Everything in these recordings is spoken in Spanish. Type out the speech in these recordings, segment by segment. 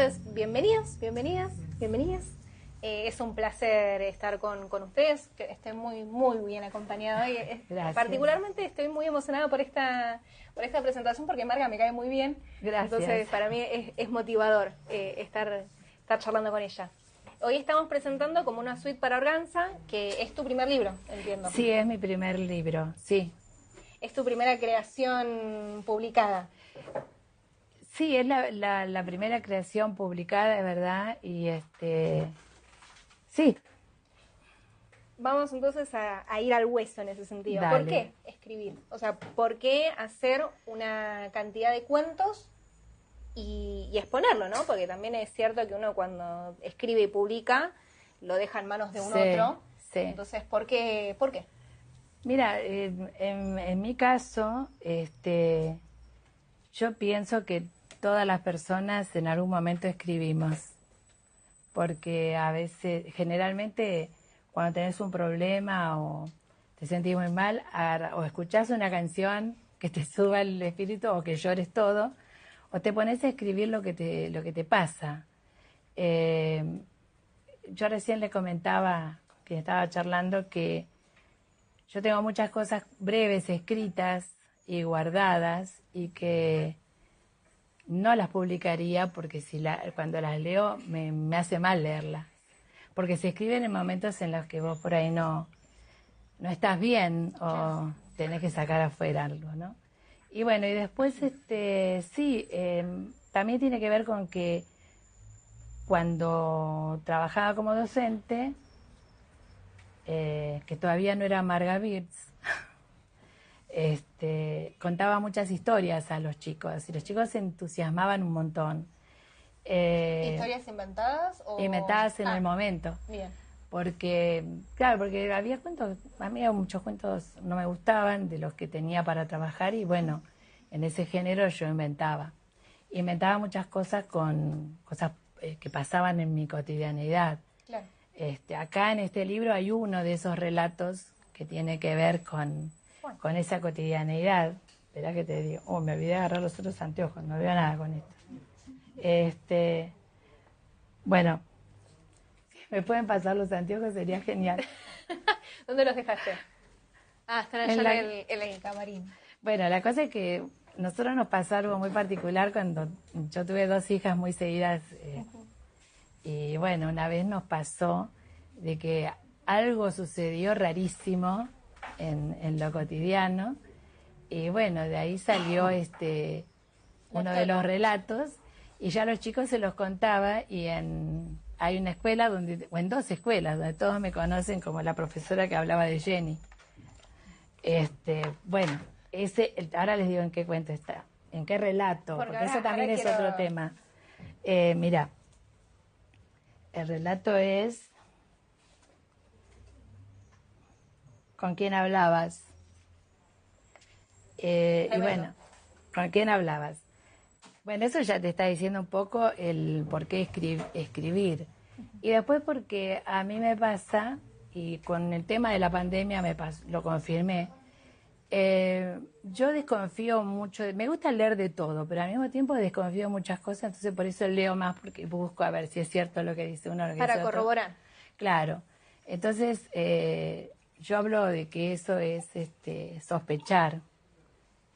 Entonces, bienvenidos, bienvenidas, bienvenidas. Es un placer estar con ustedes, que estén muy bien acompañados hoy. Particularmente estoy muy emocionada por esta presentación porque Marga me cae muy bien. Gracias. Entonces, para mí es motivador estar charlando con ella. Hoy estamos presentando como una suite para organza, que es tu primer libro, entiendo. Sí, es mi primer libro, sí. Es tu primera creación publicada. Sí, es la primera creación publicada, de verdad, y sí. Vamos entonces a ir al hueso en ese sentido. Dale. ¿Por qué escribir? O sea, ¿por qué hacer una cantidad de cuentos y exponerlo, ¿no? Porque también es cierto que uno cuando escribe y publica lo deja en manos de un otro. Sí. Entonces, ¿por qué? ¿Por qué? Mira, en mi caso, yo pienso que todas las personas en algún momento escribimos, porque a veces, generalmente, cuando tenés un problema o te sentís muy mal, o escuchás una canción que te suba el espíritu o que llores todo, o te pones a escribir lo que te pasa. Yo recién le comentaba, que estaba charlando, que yo tengo muchas cosas breves escritas y guardadas y que no las publicaría porque cuando las leo me hace mal leerlas. Porque se escriben en momentos en los que vos por ahí no estás bien o tenés que sacar afuera algo, ¿no? Y bueno, y después sí, también tiene que ver con que cuando trabajaba como docente, que todavía no era Marga Birds, contaba muchas historias a los chicos y los chicos se entusiasmaban un montón. ¿Historias inventadas? Inventadas en el momento. Bien. Porque, claro, porque había cuentos, a mí muchos cuentos no me gustaban de los que tenía para trabajar y bueno, en ese género yo inventaba. Inventaba muchas cosas con cosas que pasaban en mi cotidianidad. Claro. Acá en este libro hay uno de esos relatos que tiene que ver con esa cotidianeidad. Esperá que te digo. Me olvidé de agarrar los otros anteojos, no veo nada con esto. Bueno, si me pueden pasar los anteojos sería genial. ¿Dónde los dejaste? Están allá en el camarín. Bueno, la cosa es que nosotros nos pasó algo muy particular cuando yo tuve 2 hijas muy seguidas. Y bueno, una vez nos pasó de que algo sucedió rarísimo en lo cotidiano y bueno, de ahí salió uno de los relatos y ya a los chicos se los contaba y hay una escuela en 2 escuelas donde todos me conocen como la profesora que hablaba de Jenny. Bueno, ahora les digo en qué cuento está, en qué relato, porque eso también es otro tema. Mira, el relato es ¿con quién hablabas? Y bueno, ¿con quién hablabas? Bueno, eso ya te está diciendo un poco el por qué escribir. Y después porque a mí me pasa, y con el tema de la pandemia lo confirmé, yo desconfío mucho, me gusta leer de todo, pero al mismo tiempo desconfío de muchas cosas, entonces por eso leo más, porque busco a ver si es cierto lo que dice uno, lo que dice otro. Para corroborar. Claro. Entonces, yo hablo de que eso es sospechar.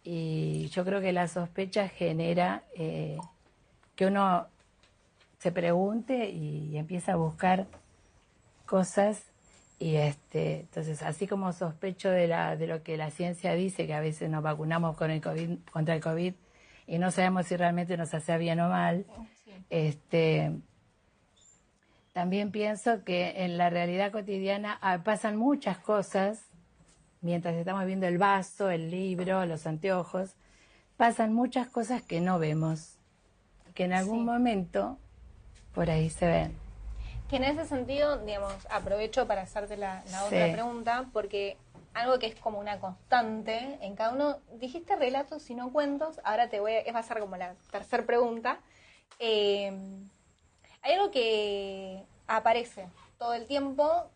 Y yo creo que la sospecha genera que uno se pregunte y empieza a buscar cosas. Y entonces, así como sospecho de lo que la ciencia dice, que a veces nos vacunamos contra el COVID y no sabemos si realmente nos hace bien o mal, sí. También pienso que en la realidad cotidiana pasan muchas cosas, mientras estamos viendo el vaso, el libro, los anteojos, pasan muchas cosas que no vemos, que en algún momento por ahí se ven. Que en ese sentido, digamos, aprovecho para hacerte la otra pregunta, porque algo que es como una constante en cada uno, dijiste relatos y no cuentos, ahora va a ser como la tercera pregunta. Hay algo que aparece todo el tiempo,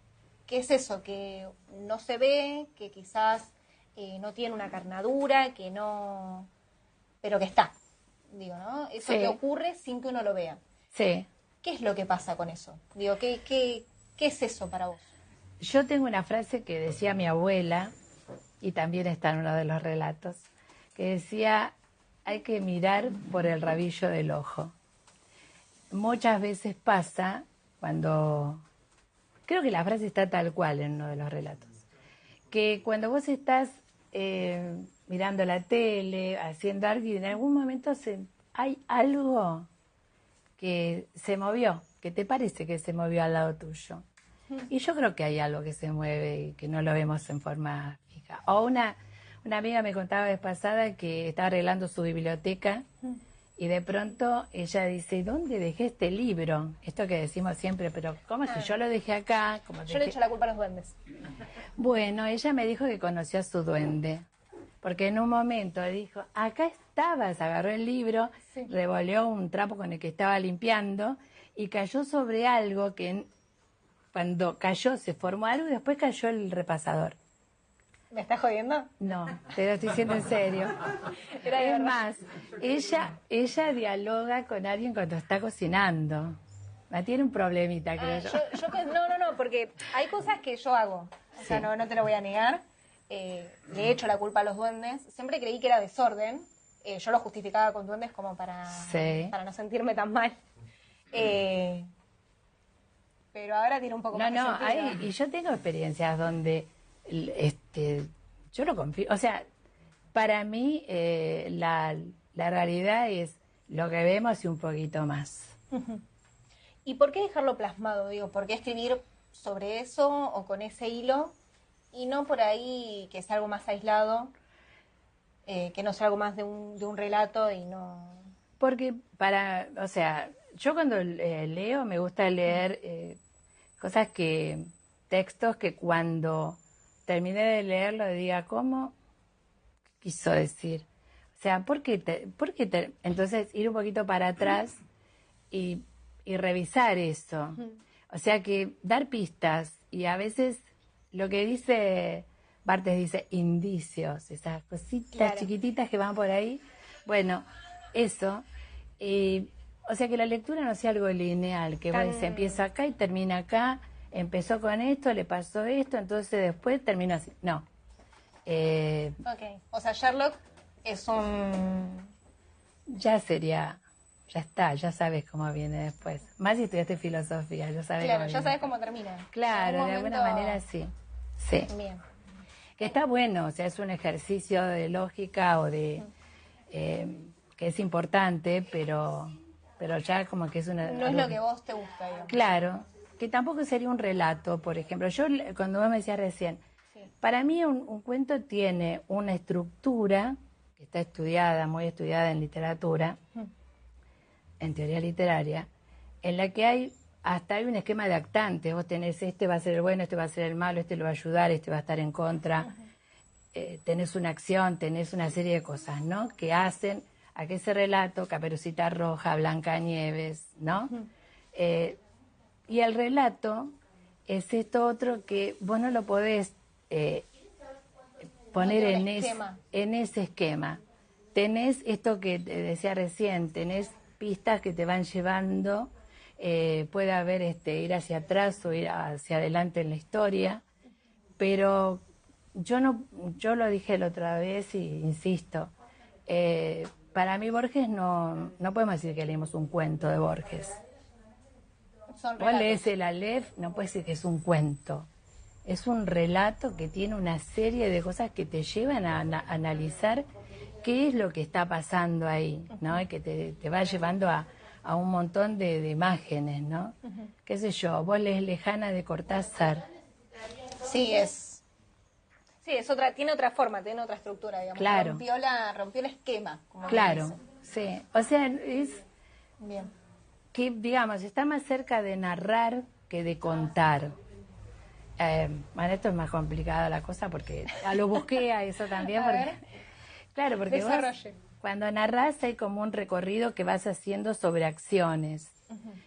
que es eso, que no se ve, que quizás no tiene una carnadura, pero que está, digo, ¿no? Eso que ocurre sin que uno lo vea. Sí. ¿Qué es lo que pasa con eso? Digo, ¿qué es eso para vos? Yo tengo una frase que decía mi abuela, y también está en uno de los relatos, que decía, hay que mirar por el rabillo del ojo. Muchas veces pasa cuando, creo que la frase está tal cual en uno de los relatos, que cuando vos estás mirando la tele, haciendo algo y en algún momento hay algo que se movió, que te parece que se movió al lado tuyo. Y yo creo que hay algo que se mueve y que no lo vemos en forma fija. O una amiga me contaba la vez pasada que estaba arreglando su biblioteca y de pronto ella dice, ¿dónde dejé este libro? Esto que decimos siempre, pero ¿cómo si yo lo dejé acá? Yo le echo la culpa a los duendes. Bueno, ella me dijo que conoció a su duende, porque en un momento dijo, acá estabas, agarró el libro, sí, revolvió un trapo con el que estaba limpiando y cayó sobre algo que cuando cayó se formó algo y después cayó el repasador. ¿Me estás jodiendo? No, te lo estoy diciendo en serio. Es más, ella dialoga con alguien cuando está cocinando. Tiene un problemita, creo yo. No, porque hay cosas que yo hago. O sea, no te lo voy a negar. Le echo la culpa a los duendes. Siempre creí que era desorden. Yo lo justificaba con duendes como para no sentirme tan mal. Pero ahora tiene un poco más de sentido. Y yo tengo experiencias donde yo lo confío. O sea, para mí la realidad es lo que vemos y un poquito más. ¿Y por qué dejarlo plasmado? Digo, ¿por qué escribir sobre eso o con ese hilo y no por ahí que sea algo más aislado, que no sea algo más de un relato y no...? Porque o sea, yo cuando leo me gusta leer textos que cuando terminé de leerlo diga, ¿cómo quiso decir? O sea, entonces ir un poquito para atrás y revisar eso. O sea que dar pistas y a veces lo que dice Barthes dice indicios, esas cositas chiquititas que van por ahí. Bueno, eso. O sea que la lectura no sea algo lineal, que se empieza acá y termina acá, empezó con esto, le pasó esto, entonces después terminó así. No. Ok, o sea, Sherlock es un... Ya está, ya sabes cómo viene después. Más si estudiaste filosofía, ya sabes Claro, ya sabes cómo termina. Claro, de alguna manera sí. Sí. Bien. Que está bueno, o sea, es un ejercicio de lógica o de... que es importante, pero ya como que es una... No es lo que vos te gusta, digamos. Claro, que tampoco sería un relato, por ejemplo. Yo, cuando vos me decías recién, para mí un cuento tiene una estructura que está estudiada, muy estudiada en literatura, en teoría literaria, en la que hasta hay un esquema de actantes. Vos tenés este va a ser el bueno, este va a ser el malo, este lo va a ayudar, este va a estar en contra. Tenés una acción, tenés una serie de cosas, ¿no? Que hacen a que ese relato, Caperucita Roja, Blancanieves, ¿no? Y el relato es esto otro que vos no lo podés poner en ese esquema. Tenés esto que te decía recién, tenés pistas que te van llevando, puede haber ir hacia atrás o ir hacia adelante en la historia, pero yo lo dije la otra vez y insisto, para mí Borges no podemos decir que leímos un cuento de Borges. Vos lees el Aleph, no puedes decir que es un cuento. Es un relato que tiene una serie de cosas que te llevan a analizar qué es lo que está pasando ahí, ¿no? Y que te va llevando a un montón de imágenes, ¿no? Qué sé yo, vos lees Lejana de Cortázar. Sí, es otra, tiene otra forma, tiene otra estructura, digamos. Claro. Rompió el esquema. Como claro, sí. O sea, es... Bien. Que, digamos, está más cerca de narrar que de contar. Bueno, esto es más complicada la cosa porque lo busqué a eso también. Claro, porque vos, cuando narrás hay como un recorrido que vas haciendo sobre acciones.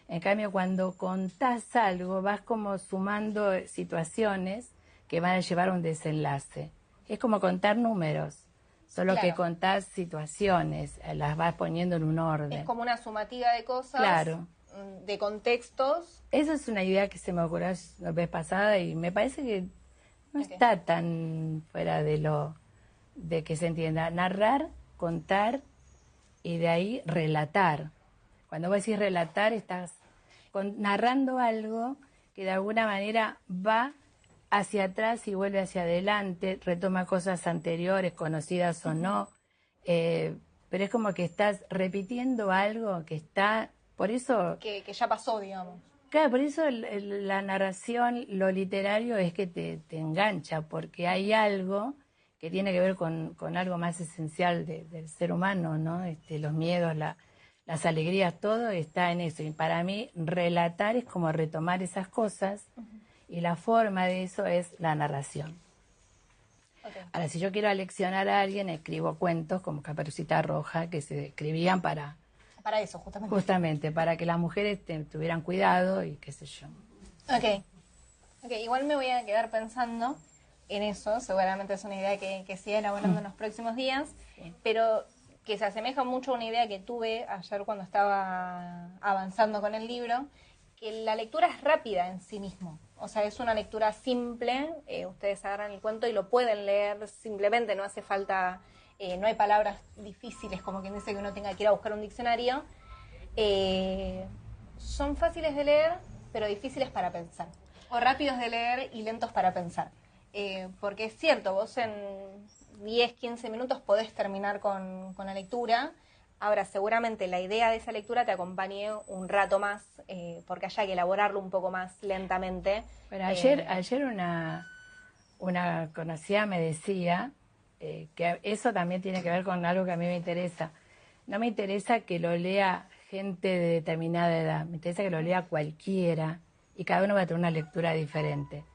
En cambio, cuando contás algo, vas como sumando situaciones que van a llevar a un desenlace. Es como contar números, solo que contás situaciones, las vas poniendo en un orden. Es como una sumativa de cosas. Claro. de contextos. Esa es una idea que se me ocurrió la vez pasada y me parece que no está tan fuera de que se entienda. Narrar, contar y de ahí relatar. Cuando vos decís relatar, estás narrando algo que de alguna manera va hacia atrás y vuelve hacia adelante, retoma cosas anteriores, conocidas o no, pero es como que estás repitiendo algo que está, por eso... Que ya pasó, digamos. Claro, por eso la narración, lo literario es que te engancha, porque hay algo que tiene que ver con algo más esencial del ser humano, ¿no? Los miedos, las alegrías, todo está en eso. Y para mí, relatar es como retomar esas cosas, y la forma de eso es la narración. Okay. Ahora, si yo quiero aleccionar a alguien, escribo cuentos como Caperucita Roja, que se escribían para eso, justamente. Justamente, para que las mujeres tuvieran cuidado y qué sé yo. Ok, igual me voy a quedar pensando en eso, seguramente es una idea que siga elaborando en los próximos días, Sí. pero que se asemeja mucho a una idea que tuve ayer cuando estaba avanzando con el libro, que la lectura es rápida en sí mismo. O sea, es una lectura simple, ustedes agarran el cuento y lo pueden leer simplemente, no hace falta, no hay palabras difíciles como quien dice que uno tenga que ir a buscar un diccionario. Son fáciles de leer, pero difíciles para pensar. O rápidos de leer y lentos para pensar. Porque es cierto, vos en 10, 15 minutos podés terminar con la lectura. Ahora, seguramente la idea de esa lectura te acompañe un rato más, porque haya que elaborarlo un poco más lentamente. Pero ayer una conocida me decía que eso también tiene que ver con algo que a mí me interesa. No me interesa que lo lea gente de determinada edad, me interesa que lo lea cualquiera y cada uno va a tener una lectura diferente.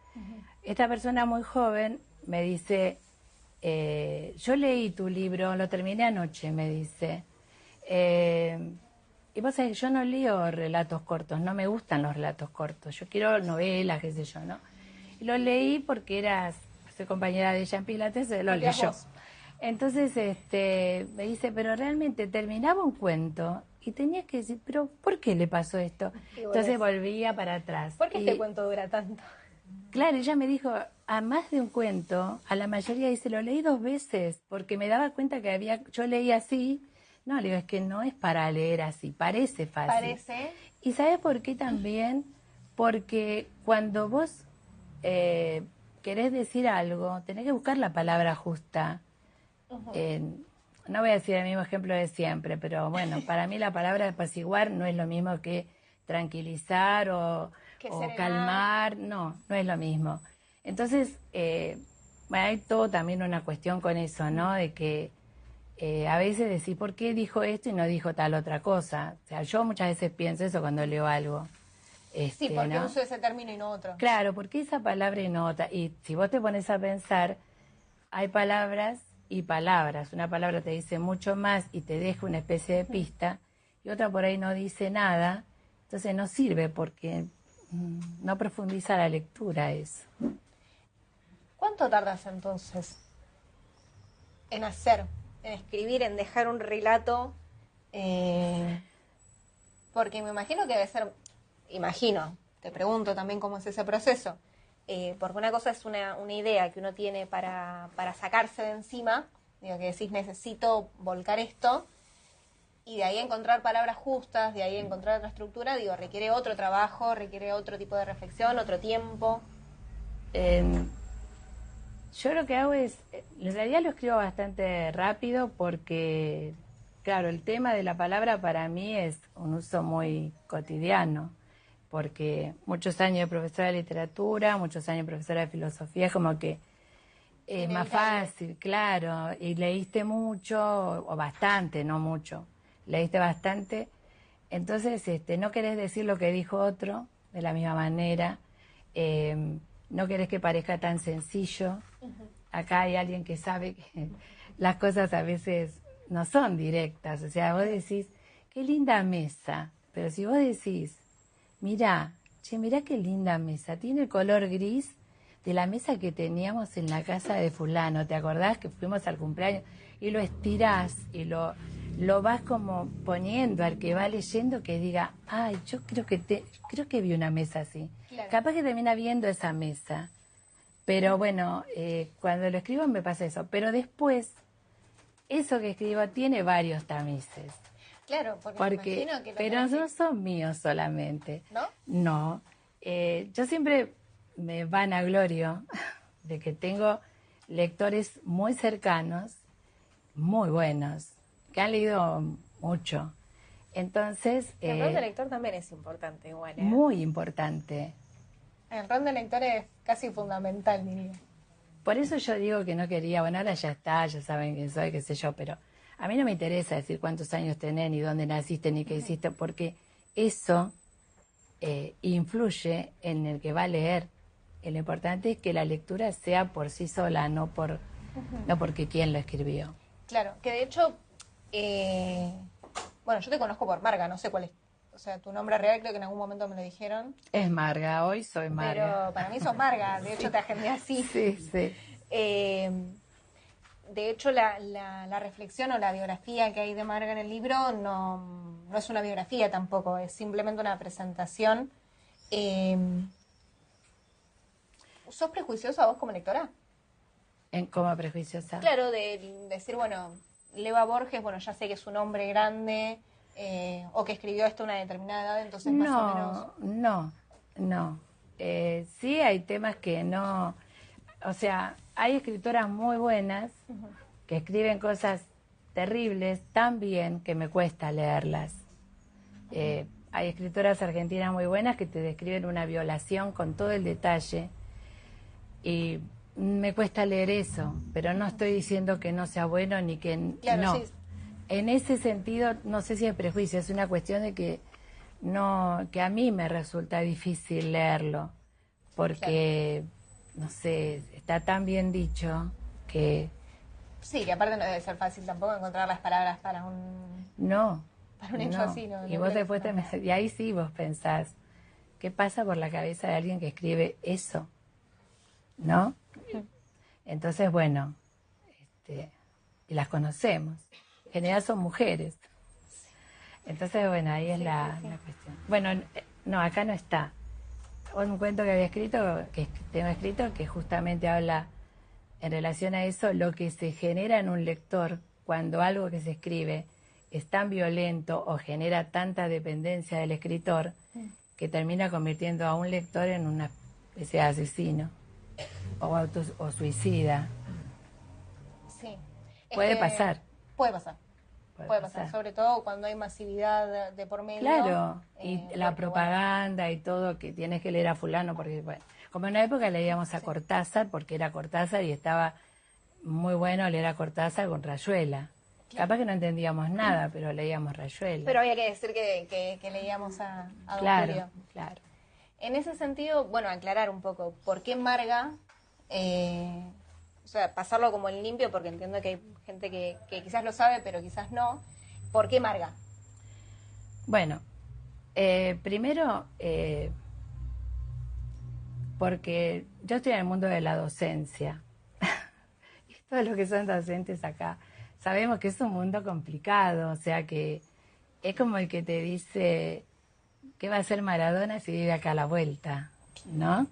Esta persona muy joven me dice, yo leí tu libro, lo terminé anoche, me dice. Y vos sabés, yo no leo relatos cortos, no me gustan los relatos cortos, yo quiero novelas, qué sé yo, ¿no? Y lo leí porque soy compañera de ella en Pilates, lo leyó. Entonces me dice, pero realmente terminaba un cuento y tenías que decir, pero ¿por qué le pasó esto? Entonces volvía para atrás. ¿Por qué este cuento dura tanto? Claro, ella me dijo, a más de un cuento, a la mayoría dice, lo leí 2 veces, porque me daba cuenta que yo leí así. No, le digo, es que no es para leer así, parece fácil. Parece. ¿Y sabes por qué también? Porque cuando vos querés decir algo, tenés que buscar la palabra justa. No voy a decir el mismo ejemplo de siempre, pero bueno, para mí la palabra apaciguar no es lo mismo que tranquilizar o calmar, no es lo mismo. Entonces, hay todo también una cuestión con eso, ¿no? De que a veces decís, ¿por qué dijo esto y no dijo tal otra cosa? O sea, yo muchas veces pienso eso cuando leo algo. Sí, ¿por qué uso ese término y no otro? Claro, ¿por qué esa palabra y no otra? Y si vos te pones a pensar, hay palabras y palabras. Una palabra te dice mucho más y te deja una especie de pista, y otra por ahí no dice nada, entonces no sirve porque no profundiza la lectura eso. ¿Cuánto tardas entonces en escribir, en dejar un relato? Porque me imagino que debe ser, te pregunto también cómo es ese proceso, porque una cosa es una idea que uno tiene para sacarse de encima, digo, que decís necesito volcar esto, y de ahí encontrar palabras justas, de ahí encontrar otra estructura, digo, requiere otro trabajo, requiere otro tipo de reflexión, otro tiempo. Yo lo que hago es, en realidad lo escribo bastante rápido porque, claro, el tema de la palabra para mí es un uso muy cotidiano, porque muchos años de profesora de literatura, muchos años de profesora de filosofía, es como que es más fácil, claro, y leíste mucho, o bastante, no mucho, leíste bastante, entonces no querés decir lo que dijo otro de la misma manera, no querés que parezca tan sencillo. Acá hay alguien que sabe que las cosas a veces no son directas. O sea, vos decís, qué linda mesa. Pero si vos decís, mirá qué linda mesa. Tiene el color gris de la mesa que teníamos en la casa de fulano. ¿Te acordás que fuimos al cumpleaños? Y lo estirás y lo lo vas como poniendo al que va leyendo que diga, ay, yo creo que vi una mesa así. Claro. Capaz que termina viendo esa mesa. Pero bueno, cuando lo escribo me pasa eso. Pero después, eso que escribo tiene varios tamices. Claro, porque me imagino que pero no son míos solamente. ¿No? No. Yo siempre me vanaglorio de que tengo lectores muy cercanos, muy buenos, que han leído mucho. Entonces... El rol de lector también es importante igual, ¿eh? Muy importante. El rol de lector es casi fundamental, diría. Por eso yo digo que no quería, bueno, ahora ya está, ya saben quién soy, qué sé yo, pero a mí no me interesa decir cuántos años tenés, ni dónde naciste, ni qué hiciste, porque eso influye en el que va a leer. Lo importante es que la lectura sea por sí sola, no porque quién lo escribió. Claro, que de hecho, bueno, yo te conozco por Marga, no sé cuál es. O sea, tu nombre real creo que en algún momento me lo dijeron. Es Marga, hoy soy Marga. Pero para mí sos Marga, de hecho te agendé así. Sí, sí. De hecho, la reflexión o la biografía que hay de Marga en el libro no es una biografía tampoco, es simplemente una presentación. ¿Sos prejuiciosa vos como lectora? ¿Cómo prejuiciosa? Claro, de decir, bueno, leo a Borges, bueno, ya sé que es un hombre grande, o que escribió esto a una determinada edad, entonces más o menos... No. Sí hay temas que no... O sea, hay escritoras muy buenas que escriben cosas terribles tan bien que me cuesta leerlas. Hay escritoras argentinas muy buenas que te describen una violación con todo el detalle y me cuesta leer eso, pero no estoy diciendo que no sea bueno ni que claro, no. Sí. En ese sentido, no sé si es prejuicio, es una cuestión de que que a mí me resulta difícil leerlo, porque, no sé, está tan bien dicho que... Sí, que aparte no debe ser fácil tampoco encontrar las palabras para un... No. Para un hecho así, ¿no? Y vos después y ahí sí vos pensás, ¿qué pasa por la cabeza de alguien que escribe eso? ¿No? Entonces, bueno, y las conocemos. En general son mujeres. Entonces, bueno, ahí es la cuestión. Bueno, no, acá no está. Un cuento que había escrito, que tengo escrito, que justamente habla en relación a eso, lo que se genera en un lector cuando algo que se escribe es tan violento o genera tanta dependencia del escritor que termina convirtiendo a un lector en una especie de asesino o suicida. Sí. Puede pasar. Puede pasar, sobre todo cuando hay masividad de por medio. Claro, y la propaganda y todo, que tienes que leer a fulano, porque, bueno, como en una época leíamos a Cortázar, porque era Cortázar y estaba muy bueno leer a Cortázar con Rayuela. Capaz que no entendíamos nada, pero leíamos Rayuela. Pero había que decir que leíamos a Don Julio. Claro. En ese sentido, bueno, aclarar un poco, ¿por qué Marga? O sea, pasarlo como en limpio, porque entiendo que hay gente que quizás lo sabe, pero quizás no. ¿Por qué Marga? Bueno, primero, porque yo estoy en el mundo de la docencia. Y todos los que son docentes acá sabemos que es un mundo complicado, o sea que es como el que te dice qué va a hacer Maradona si vive acá a la vuelta, ¿no?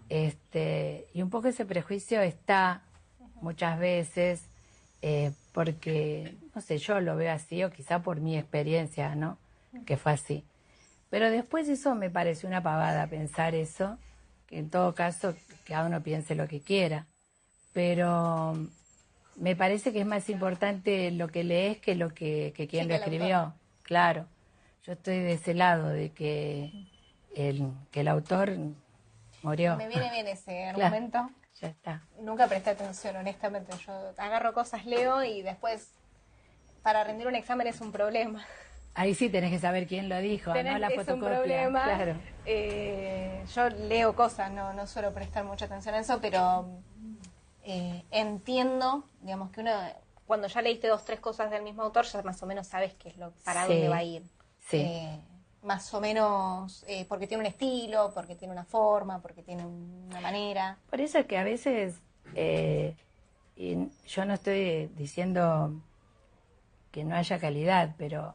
Y un poco ese prejuicio está muchas veces porque, no sé, yo lo veo así o quizá por mi experiencia, ¿no? Que fue así. Pero después eso me pareció una pavada pensar eso, que en todo caso cada uno piense lo que quiera, pero me parece que es más importante lo que lees que lo que quien lo escribió. Claro, yo estoy de ese lado, de que el autor murió. Me viene bien ese argumento. Claro, ya está. Nunca presté atención, honestamente. Yo agarro cosas, leo y después para rendir un examen es un problema. Ahí sí tenés que saber quién lo dijo, no la fotocopia. Es un problema. Claro. Yo leo cosas, no suelo prestar mucha atención a eso, pero entiendo, digamos, que uno, cuando ya leíste 2, 3 cosas del mismo autor, ya más o menos sabes qué es para dónde va a ir. Sí. Más o menos porque tiene un estilo, porque tiene una forma, porque tiene una manera. Por eso es que a veces, y yo no estoy diciendo que no haya calidad, pero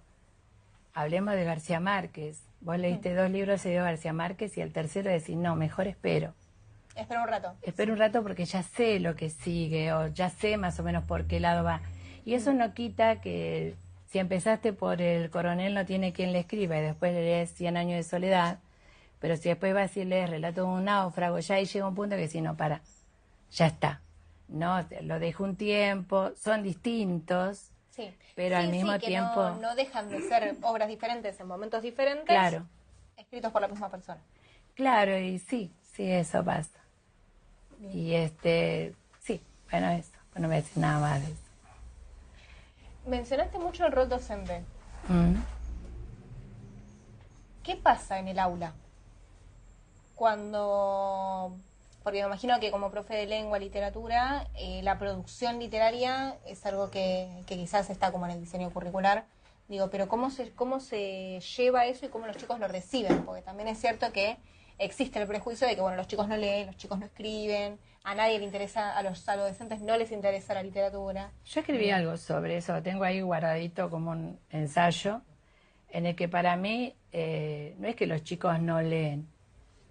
hablemos de García Márquez. Vos leíste 2 libros de García Márquez y el tercero decís, no, mejor espero. Espera un rato. Espero un rato porque ya sé lo que sigue o ya sé más o menos por qué lado va. Y eso no quita que si empezaste por El Coronel no tiene quien le escriba y después lees 100 años de soledad, pero si después vas y lees Relato de un náufrago, ya ahí llega un punto que si no, para, ya está. No, lo dejo un tiempo, son distintos, Sí. pero al mismo que tiempo... no dejan de ser obras diferentes en momentos diferentes, Claro. escritos por la misma persona. Claro, y sí, eso pasa. Bien. Y sí, bueno, eso, no voy a decir nada más de eso. Mencionaste mucho el rol docente. ¿Qué pasa en el aula? Porque me imagino que como profe de lengua, literatura, la producción literaria es algo que quizás está como en el diseño curricular. Digo, pero ¿cómo se lleva eso y cómo los chicos lo reciben? Porque también es cierto que existe el prejuicio de que, bueno, los chicos no leen, los chicos no escriben, a nadie le interesa, a los adolescentes no les interesa la literatura. Yo escribí algo sobre eso, tengo ahí guardadito como un ensayo, en el que para mí no es que los chicos no leen,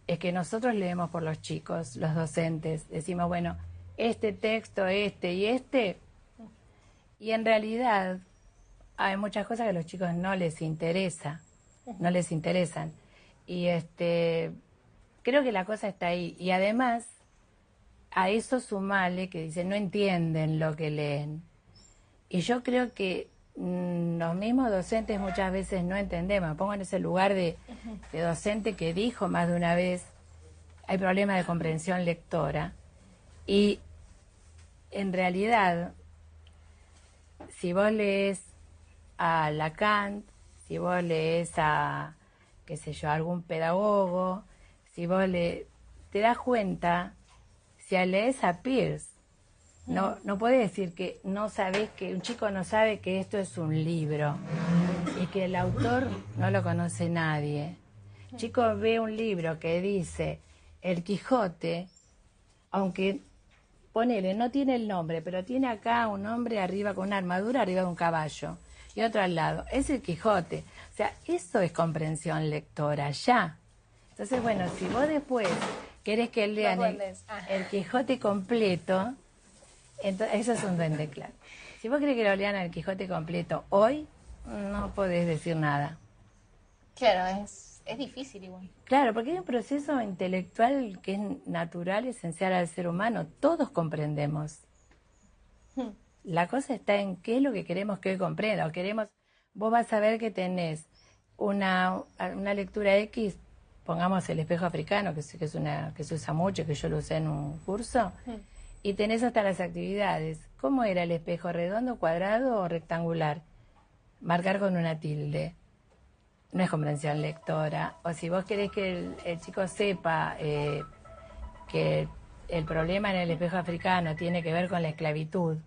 es que nosotros leemos por los chicos, los docentes, decimos, bueno, este texto, este y este, y en realidad hay muchas cosas que a los chicos no les interesa, no les interesan, y creo que la cosa está ahí, y además a eso sumale que dicen no entienden lo que leen, y yo creo que los mismos docentes muchas veces no entendemos. Me pongo en ese lugar de docente que dijo más de una vez hay problemas de comprensión lectora, y en realidad si vos lees a Lacan, si vos lees a qué sé yo, algún pedagogo, si vos te das cuenta, si lees a Peirce, no puedes decir que no sabes, que un chico no sabe que esto es un libro y que el autor no lo conoce nadie. El chico ve un libro que dice El Quijote, aunque ponele, no tiene el nombre, pero tiene acá un hombre arriba con una armadura arriba de un caballo y otro al lado. Es el Quijote. O sea, eso es comprensión lectora, ya. Entonces, bueno, si vos después querés que lean el Quijote completo, entonces, eso es un duende, claro. Si vos querés que lo lean el Quijote completo hoy, no podés decir nada. Claro, es difícil igual. Claro, porque hay un proceso intelectual que es natural, esencial al ser humano. Todos comprendemos. La cosa está en qué es lo que queremos que hoy comprenda. Vos vas a ver que tenés una lectura X, pongamos El Espejo Africano, que sé que se usa mucho, que yo lo usé en un curso, y tenés hasta las actividades. ¿Cómo era el espejo? ¿Redondo, cuadrado o rectangular? Marcar con una tilde. No es comprensión lectora. O si vos querés que el chico sepa que el problema en el espejo africano tiene que ver con la esclavitud,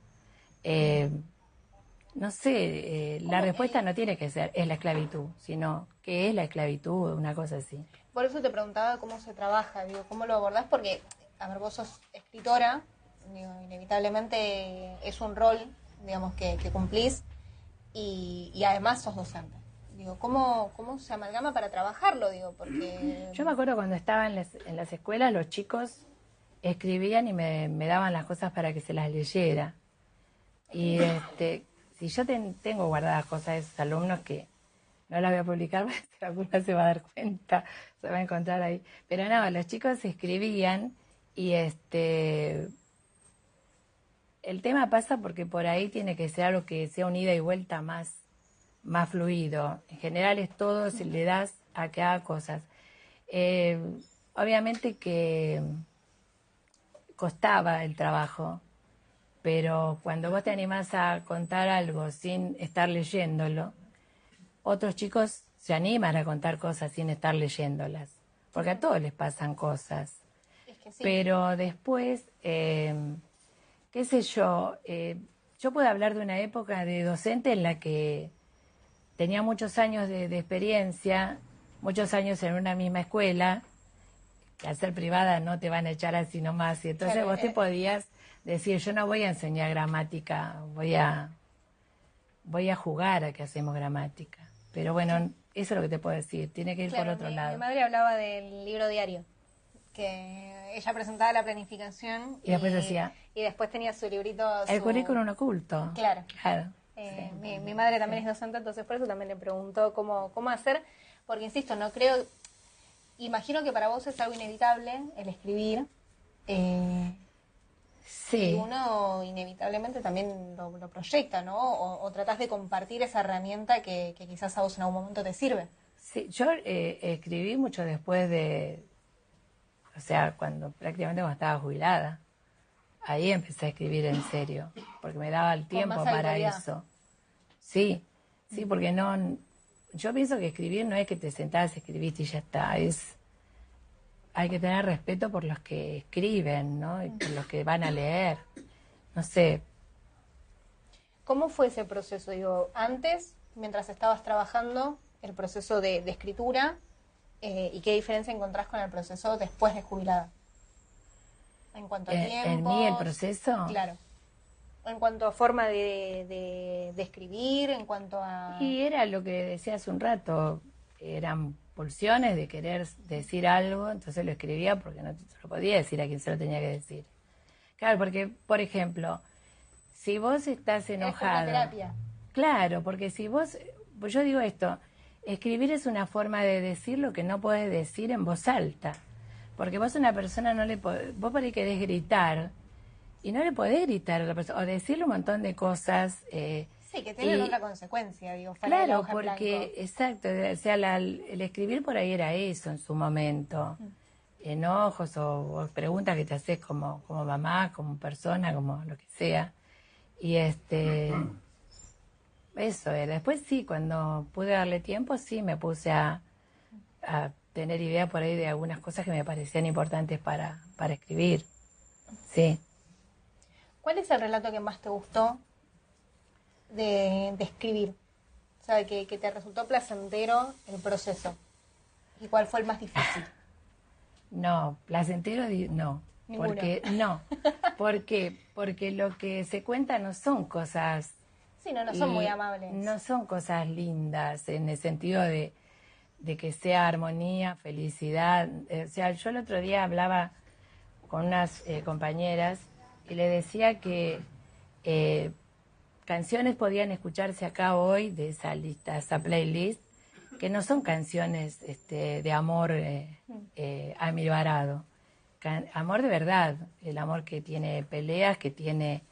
no sé, la respuesta no tiene que ser es la esclavitud, sino ¿qué es la esclavitud? Una cosa así. Por eso te preguntaba cómo se trabaja, digo, cómo lo abordás, porque, a ver, vos sos escritora, digo, inevitablemente es un rol, digamos, que cumplís, y además sos docente. Digo, ¿cómo se amalgama para trabajarlo? Digo, porque... Yo me acuerdo cuando estaba en las escuelas, los chicos escribían y me daban las cosas para que se las leyera. Y si yo tengo guardadas cosas de esos alumnos que no las voy a publicar, si alguna se va a dar cuenta, se va a encontrar ahí. Pero no, los chicos escribían y el tema pasa porque por ahí tiene que ser algo que sea un ida y vuelta más fluido. En general es todo, si le das a que haga cosas. Obviamente que costaba el trabajo, pero cuando vos te animás a contar algo sin estar leyéndolo, otros chicos se animan a contar cosas sin estar leyéndolas, porque a todos les pasan cosas. Es que sí. Pero después, qué sé yo puedo hablar de una época de docente en la que tenía muchos años de experiencia, muchos años en una misma escuela, que al ser privada no te van a echar así nomás, y entonces vos te podías decir, yo no voy a enseñar gramática, voy a voy a jugar a que hacemos gramática. Pero bueno, eso es lo que te puedo decir, tiene que ir por otro lado. Mi madre hablaba del libro diario, que ella presentaba la planificación y después decía... Y después tenía su librito... El currículum oculto. Claro. Sí. Mi madre también es docente, entonces por eso también le preguntó cómo hacer, porque insisto, no creo... Imagino que para vos es algo inevitable el escribir. Sí. Y uno inevitablemente también lo proyecta, ¿no? O tratás de compartir esa herramienta que quizás a vos en algún momento te sirve. Sí, yo escribí mucho después o sea, prácticamente cuando estaba jubilada. Ahí empecé a escribir en serio, porque me daba el tiempo para eso. Sí, porque yo pienso que escribir no es que te sentás, escribiste y ya está, hay que tener respeto por los que escriben, ¿no? Y por los que van a leer, no sé. ¿Cómo fue ese proceso? Digo, antes, mientras estabas trabajando, el proceso de escritura, ¿y qué diferencia encontrás con el proceso después de jubilada? En cuanto a tiempo. ¿En mí el proceso? Claro. En cuanto a forma de escribir, en cuanto a... Y era lo que decía hace un rato, eran pulsiones de querer decir algo, entonces lo escribía porque no se lo podía decir a quien se lo tenía que decir. Claro, porque, por ejemplo, si vos estás enojado... Es como terapia. Claro, porque pues yo digo esto, escribir es una forma de decir lo que no podés decir en voz alta. Porque vos a una persona vos por ahí querés gritar y no le podés gritar a la persona o decirle un montón de cosas. Sí, que tienen otra consecuencia, digo. Claro, porque, exacto, o sea, el escribir por ahí era eso en su momento. Enojos o preguntas que te haces como mamá, como persona, como lo que sea. Y eso era. Después sí, cuando pude darle tiempo, sí me puse a tener idea por ahí de algunas cosas que me parecían importantes para escribir. Sí. ¿Cuál es el relato que más te gustó de escribir? O sea, que te resultó placentero el proceso. ¿Y cuál fue el más difícil? No, placentero no. Ninguno. Porque lo que se cuenta no son cosas... Sí, no son muy amables. No son cosas lindas en el sentido de que sea armonía, felicidad. O sea, yo el otro día hablaba con unas compañeras y le decía que canciones podían escucharse acá hoy de esa lista, esa playlist, que no son canciones de amor amibarado. Amor de verdad, el amor que tiene peleas, que tiene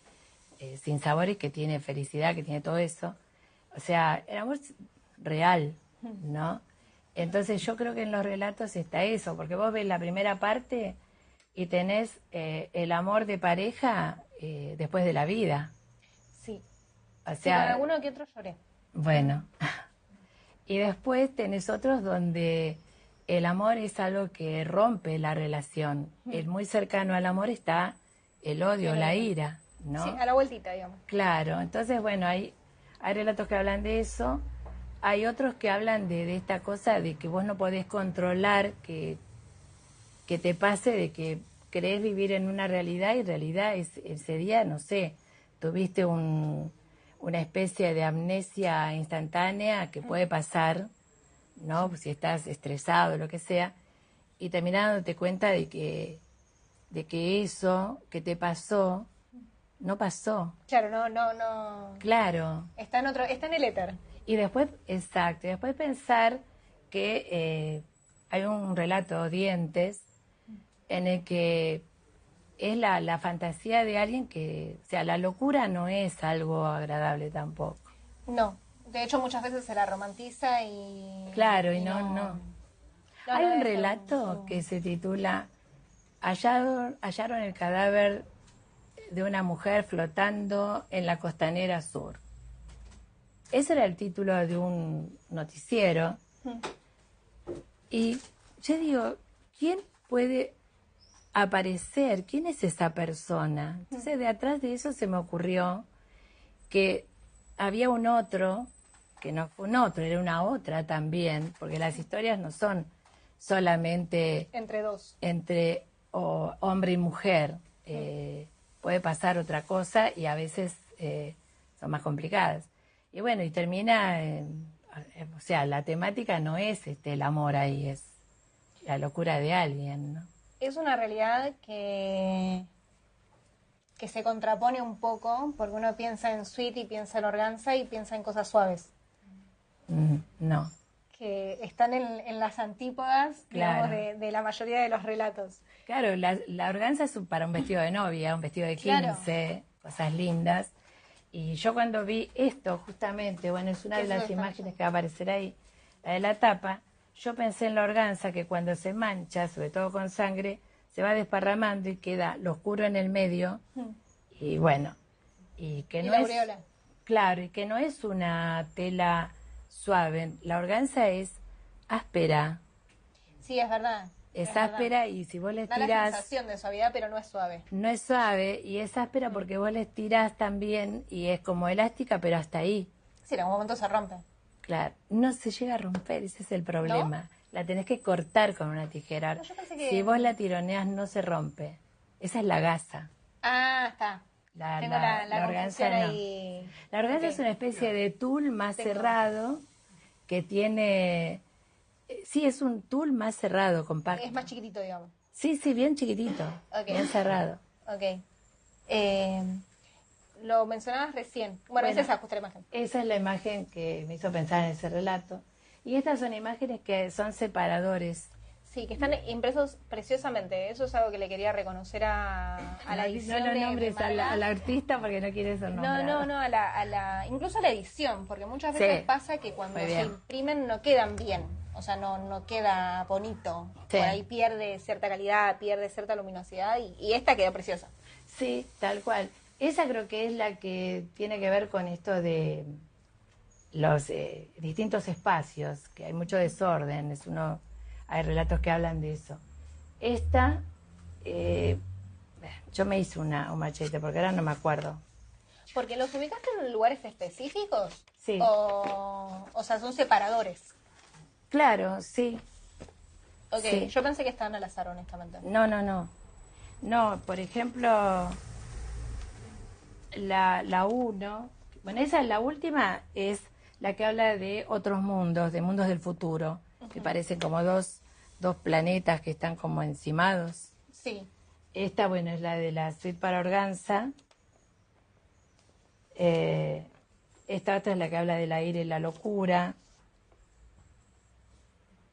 sinsabores, que tiene felicidad, que tiene todo eso. O sea, el amor real, ¿no? Entonces yo creo que en los relatos está eso, porque vos ves la primera parte y tenés el amor de pareja después de la vida. Sí. O sea, sí, con alguno que otro lloré. Bueno. Y después tenés otros donde el amor es algo que rompe la relación. El muy cercano al amor está el odio, la ira, ¿no? Sí, a la vueltita, digamos. Claro, entonces bueno, hay relatos que hablan de eso. Hay otros que hablan de esta cosa de que vos no podés controlar que te pase, de que querés vivir en una realidad y en realidad ese día, no sé, tuviste una especie de amnesia instantánea que puede pasar, ¿no? Si estás estresado o lo que sea, y terminás dándote cuenta de que eso que te pasó no pasó. Claro, no. Claro. Está en el éter. Y después, exacto, y después pensar que hay un relato, Dientes, en el que es la fantasía de alguien que, o sea, la locura no es algo agradable tampoco. No, de hecho muchas veces se la romantiza y... Claro, y no. Hay un relato que se titula Hallaron el cadáver de una mujer flotando en la costanera sur. Ese era el título de un noticiero. Y yo digo, ¿quién puede aparecer? ¿Quién es esa persona? Entonces, de atrás de eso se me ocurrió que había un otro, que no fue un otro, era una otra también, porque las historias no son solamente... Entre dos. Entre hombre y mujer. Puede pasar otra cosa y a veces son más complicadas. Y bueno, y termina, o sea, la temática no es el amor ahí, es la locura de alguien, ¿no? Es una realidad que se contrapone un poco, porque uno piensa en Sweet y piensa en Organza y piensa en cosas suaves. No. Que están en las antípodas, Claro. digamos, de la mayoría de los relatos. Claro, la organza es para un vestido de novia, un vestido de 15, cosas lindas. Y yo cuando vi esto, justamente, bueno, es una de las imágenes que va a aparecer ahí, la de la tapa, yo pensé en la organza que cuando se mancha, sobre todo con sangre, se va desparramando y queda lo oscuro en el medio. Y bueno, y que y no la es... aureola. Claro, y que no es una tela suave. La organza es áspera. Sí, es verdad. Es áspera verdad. y si vos le da tirás... la sensación de suavidad, pero no es suave. No es suave y es áspera porque vos le tirás también y es como elástica, pero hasta ahí. Sí, en algún momento se rompe. Claro, no se llega a romper, ese es el problema. ¿No? La tenés que cortar con una tijera. No, yo pensé que... Si vos la tironeás no se rompe. Esa es la gasa. Ah, está. Tengo la organza no. Ahí. La organza es una especie de tul más cerrado que tiene... Sí, es un tul más cerrado, compacto. Es más chiquitito, digamos. Sí, bien chiquitito, bien cerrado. Ok. Lo mencionabas recién. Bueno, es esa justa la imagen. Esa es la imagen que me hizo pensar en ese relato. Y estas son imágenes que son separadores. Sí, que están impresos preciosamente. Eso es algo que le quería reconocer a la edición. No nombres al artista porque no quiere ser nombrado. No, incluso a la edición, porque muchas veces pasa que cuando se imprimen no quedan bien. O sea, no queda bonito. Sí. Por ahí pierde cierta calidad, pierde cierta luminosidad y esta quedó preciosa. Sí, tal cual. Esa creo que es la que tiene que ver con esto de los distintos espacios, que hay mucho desorden, hay relatos que hablan de eso. Esta, yo me hice un machete, porque ahora no me acuerdo. ¿Porque los ubicaste en lugares específicos? Sí. O sea, son separadores. Claro, sí. Ok, sí. Yo pensé que estaban al azar, honestamente. No. No, por ejemplo, la 1, bueno, esa es la última, es la que habla de otros mundos, de mundos del futuro, que parecen como dos planetas que están como encimados. Sí. Esta, bueno, es la de la suite para organza. Esta otra es la que habla del aire y la locura.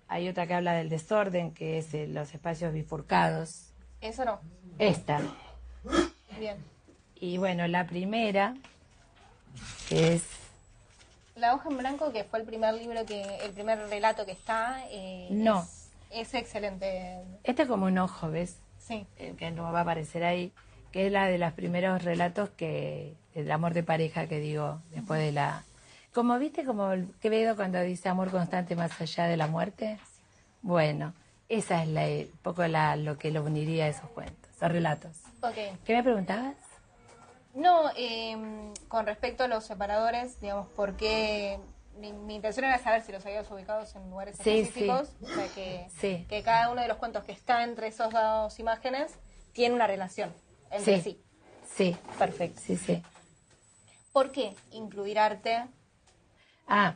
Hay otra que habla del desorden, que es los espacios bifurcados. ¿Eso no? Esta. Bien. Y bueno, la primera, que es... La hoja en blanco, que fue el primer relato que está, no. Es excelente. Este es como un ojo, ¿ves? Sí. Que no va a aparecer ahí, que es la de los primeros relatos del amor de pareja que digo, después de la... Como viste, como Quevedo cuando dice amor constante más allá de la muerte. Bueno, esa es un poco lo que lo uniría a esos cuentos, esos relatos. Okay. ¿Qué me preguntabas? No, con respecto a los separadores, digamos, porque mi intención era saber si los habías ubicados en lugares específicos, o sea, que cada uno de los cuentos que está entre esas dos imágenes tiene una relación entre sí. Sí. Perfecto. Sí. ¿Por qué incluir arte? A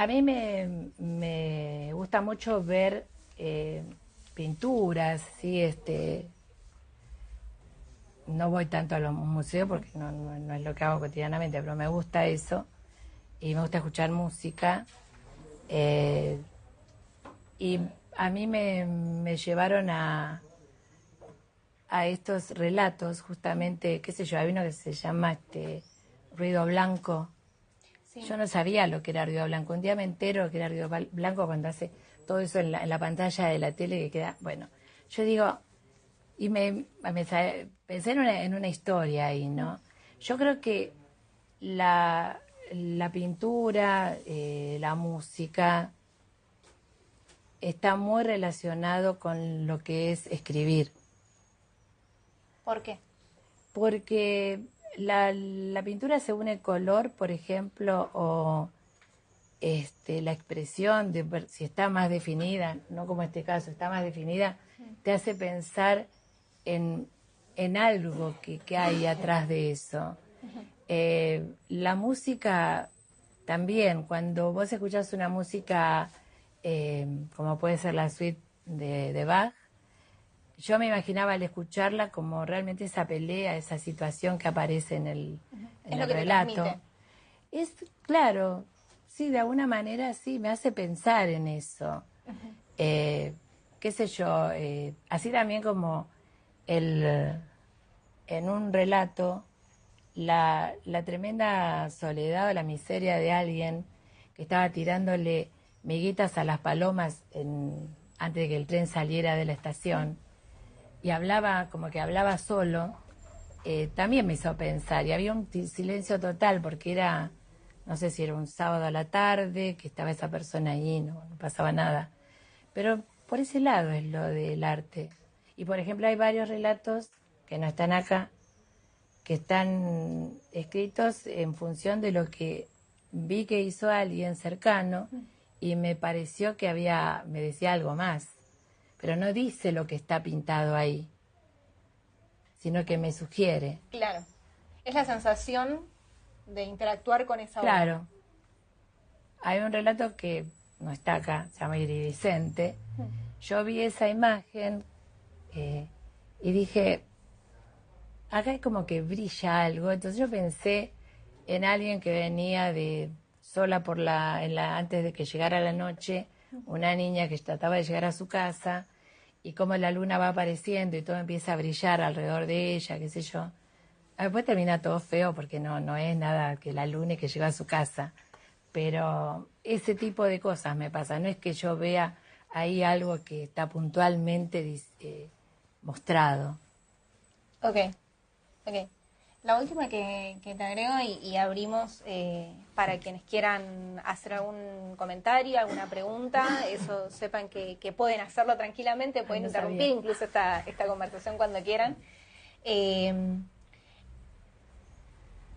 mí me gusta mucho ver pinturas, ¿sí? No voy tanto a los museos porque no es lo que hago cotidianamente, pero me gusta eso y me gusta escuchar música. Y a mí me llevaron a estos relatos, justamente, qué sé yo, hay uno que se llama Ruido Blanco. Sí. Yo no sabía lo que era ruido blanco. Un día me entero que era ruido blanco cuando hace todo eso en la pantalla de la tele que queda... Bueno, yo digo... Y pensé en una historia ahí, ¿no? Yo creo que la pintura, la música, está muy relacionado con lo que es escribir. ¿Por qué? Porque la pintura según el color, por ejemplo, o la expresión, si está más definida, no como este caso, está más definida, te hace pensar en algo que hay atrás de eso. La música también, cuando vos escuchás una música como puede ser la suite de Bach, yo me imaginaba al escucharla como realmente esa pelea, esa situación que aparece en el relato. Es claro, sí, de alguna manera sí, me hace pensar en eso. Qué sé yo, así también como en un relato, la tremenda soledad o la miseria de alguien que estaba tirándole miguitas a las palomas antes de que el tren saliera de la estación, y hablaba, como que hablaba solo, también me hizo pensar, y había un silencio total, porque era, no sé si era un sábado a la tarde, que estaba esa persona ahí, no pasaba nada. Pero por ese lado es lo del arte. Y por ejemplo hay varios relatos que no están acá, que están escritos en función de lo que vi que hizo alguien cercano, y me pareció que me decía algo más. Pero no dice lo que está pintado ahí, sino que me sugiere. Claro, es la sensación de interactuar con esa obra. Claro. Hay un relato que no está acá, se llama Iridiscente. Yo vi esa imagen y dije, acá es como que brilla algo. Entonces yo pensé en alguien que venía sola antes de que llegara la noche, una niña que trataba de llegar a su casa, y cómo la luna va apareciendo y todo empieza a brillar alrededor de ella, qué sé yo. Después termina todo feo porque no es nada que la luna que llega a su casa. Pero ese tipo de cosas me pasa. No es que yo vea ahí algo que está puntualmente mostrado. Ok. La última que te agrego y abrimos para quienes quieran hacer algún comentario, alguna pregunta, eso sepan que pueden hacerlo tranquilamente, pueden interrumpir incluso esta conversación cuando quieran.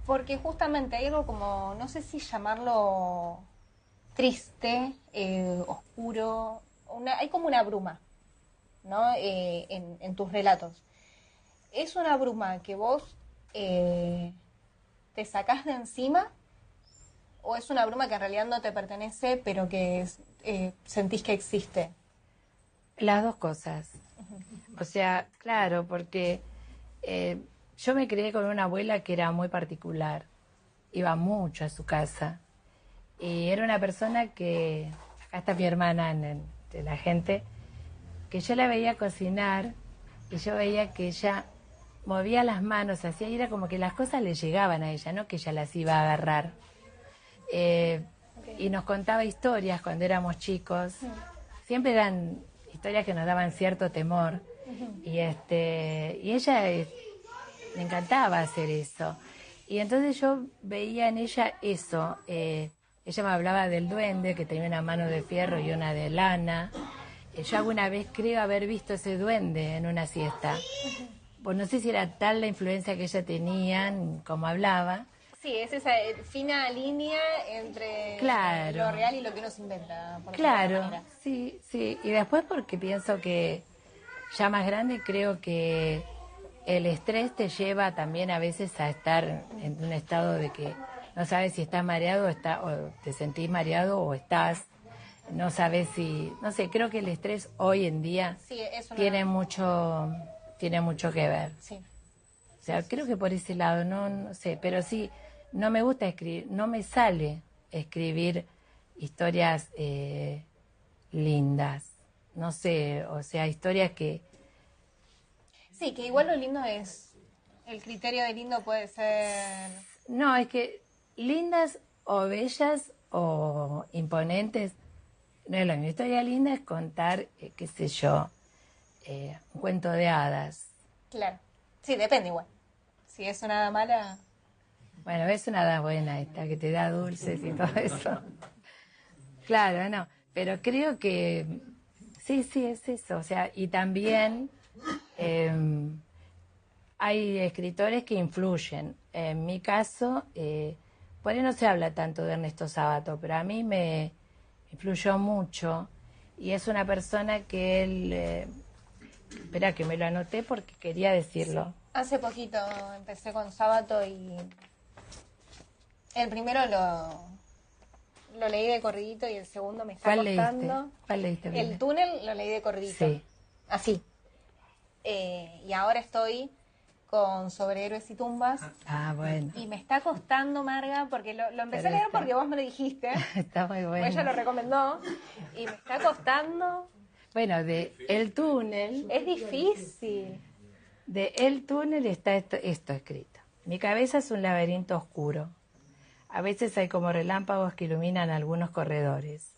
Porque justamente hay algo como, no sé si llamarlo triste, oscuro, hay como una bruma, ¿no? En tus relatos. ¿Es una bruma que vos te sacás de encima, o es una bruma que en realidad no te pertenece pero que sentís que existe? Las dos cosas. O sea, claro, porque yo me crié con una abuela que era muy particular, iba mucho a su casa, y era una persona que, acá está mi hermana de la gente, que yo la veía cocinar y yo veía que ella movía las manos así, y era como que las cosas le llegaban a ella, no que ella las iba a agarrar. Y nos contaba historias cuando éramos chicos, siempre eran historias que nos daban cierto temor, y ella le encantaba hacer eso, y entonces yo veía en ella eso. Ella me hablaba del duende que tenía una mano de fierro y una de lana. Yo alguna vez creo haber visto ese duende en una siesta. Pues no sé si era tal la influencia que ella tenía, como hablaba. Sí, es esa fina línea entre lo real y lo que uno se inventa. Claro, sí. Y después porque pienso que ya más grande creo que el estrés te lleva también a veces a estar en un estado de que no sabes si estás mareado o te sentís mareado o estás, no sabes si, no sé, creo que el estrés hoy en día tiene mucho que ver. Sí. O sea, creo que por ese lado, no sé, pero sí, no me gusta escribir, no me sale escribir historias lindas, no sé, o sea, historias que... Sí, que igual lo lindo es, el criterio de lindo puede ser... No, es que lindas o bellas o imponentes, no es lo mismo. Historia linda es contar, qué sé yo, un cuento de hadas. Claro, sí, depende igual. Si es una hada mala... Bueno, es una hada buena esta, que te da dulces y todo eso. Claro, no, pero creo que sí, es eso. O sea, y también hay escritores que influyen. En mi caso, por ahí no se habla tanto de Ernesto Sábato, pero a mí me influyó mucho, y es una persona que él... espera que me lo anoté porque quería decirlo. Sí. Hace poquito empecé con Sábato y El primero lo leí de corridito y el segundo me está ¿Cuál costando. leíste? ¿Cuál leíste? El túnel lo leí de corridito. Sí. Así. Y ahora estoy con Sobre Héroes y Tumbas. Ah, bueno. Y me está costando, Marga, porque lo empecé Pero a leer está- porque vos me lo dijiste. Está muy bueno. Ella lo recomendó. Y me está costando. Bueno, de El Túnel, Es difícil. de El Túnel está esto escrito. Mi cabeza es un laberinto oscuro. A veces hay como relámpagos que iluminan algunos corredores.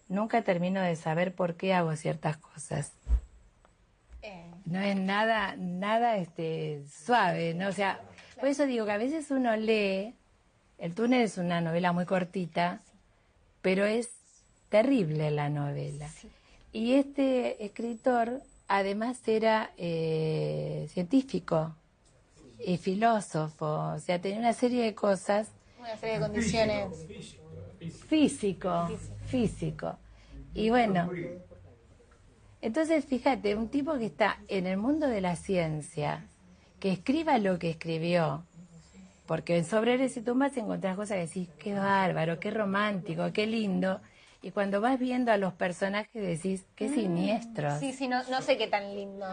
Nunca termino de saber por qué hago ciertas cosas. No es nada suave, ¿no? O sea, por eso digo que a veces uno lee, El Túnel es una novela muy cortita, pero es terrible la novela. Sí. Y este escritor además era científico y filósofo, o sea, tenía una serie de cosas, Una serie de condiciones. físico. Y bueno, entonces fíjate, un tipo que está en el mundo de la ciencia, que escriba lo que escribió, porque en Sobre Héroes y Tumbas encontrás cosas que decís, qué bárbaro, qué romántico, qué lindo, y cuando vas viendo a los personajes decís, qué siniestros. Sí, no sé qué tan lindo.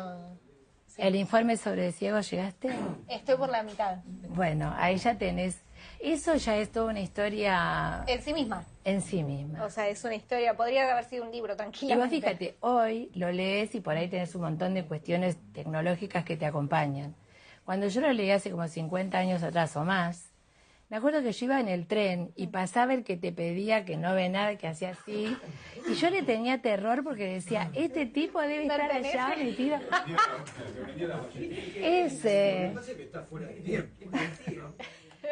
Sí. ¿El informe sobre ciegos llegaste? Estoy por la mitad. Bueno, ahí ya tenés, eso ya es toda una historia En sí misma. en sí misma. O sea, es una historia, podría haber sido un libro, Y vos tranquilamente. fíjate, hoy lo lees y por ahí tenés un montón de cuestiones tecnológicas que te acompañan. Cuando yo lo leí hace como 50 años atrás o más, me acuerdo que yo iba en el tren y pasaba el que te pedía que no ve nada, que hacía así, y yo le tenía terror porque decía, este tipo debe estar allá metido. Ese.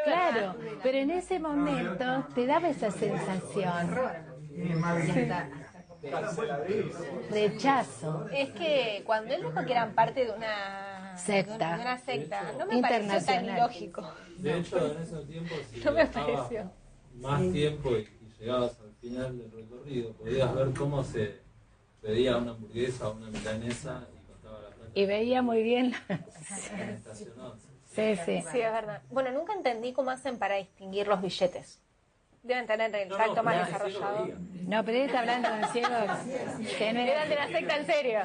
Claro, pero en ese momento te daba esa sensación. Rechazo. Es que cuando él dijo que eran parte de una Secta. de una secta, no me pareció tan Internacional. ilógico. De hecho, en ese tiempo, si No me viajabas pareció. más tiempo y llegabas al final del recorrido, podías ver cómo se pedía una hamburguesa o una milanesa y contaba la plata Y veía muy bien. en la estación 11. Sí, sí. Sí, es verdad. Bueno, nunca entendí cómo hacen para distinguir los billetes. Deben tener el tacto más desarrollado. No, pero él está hablando de un ciego que no Eran era- de la secta en serio.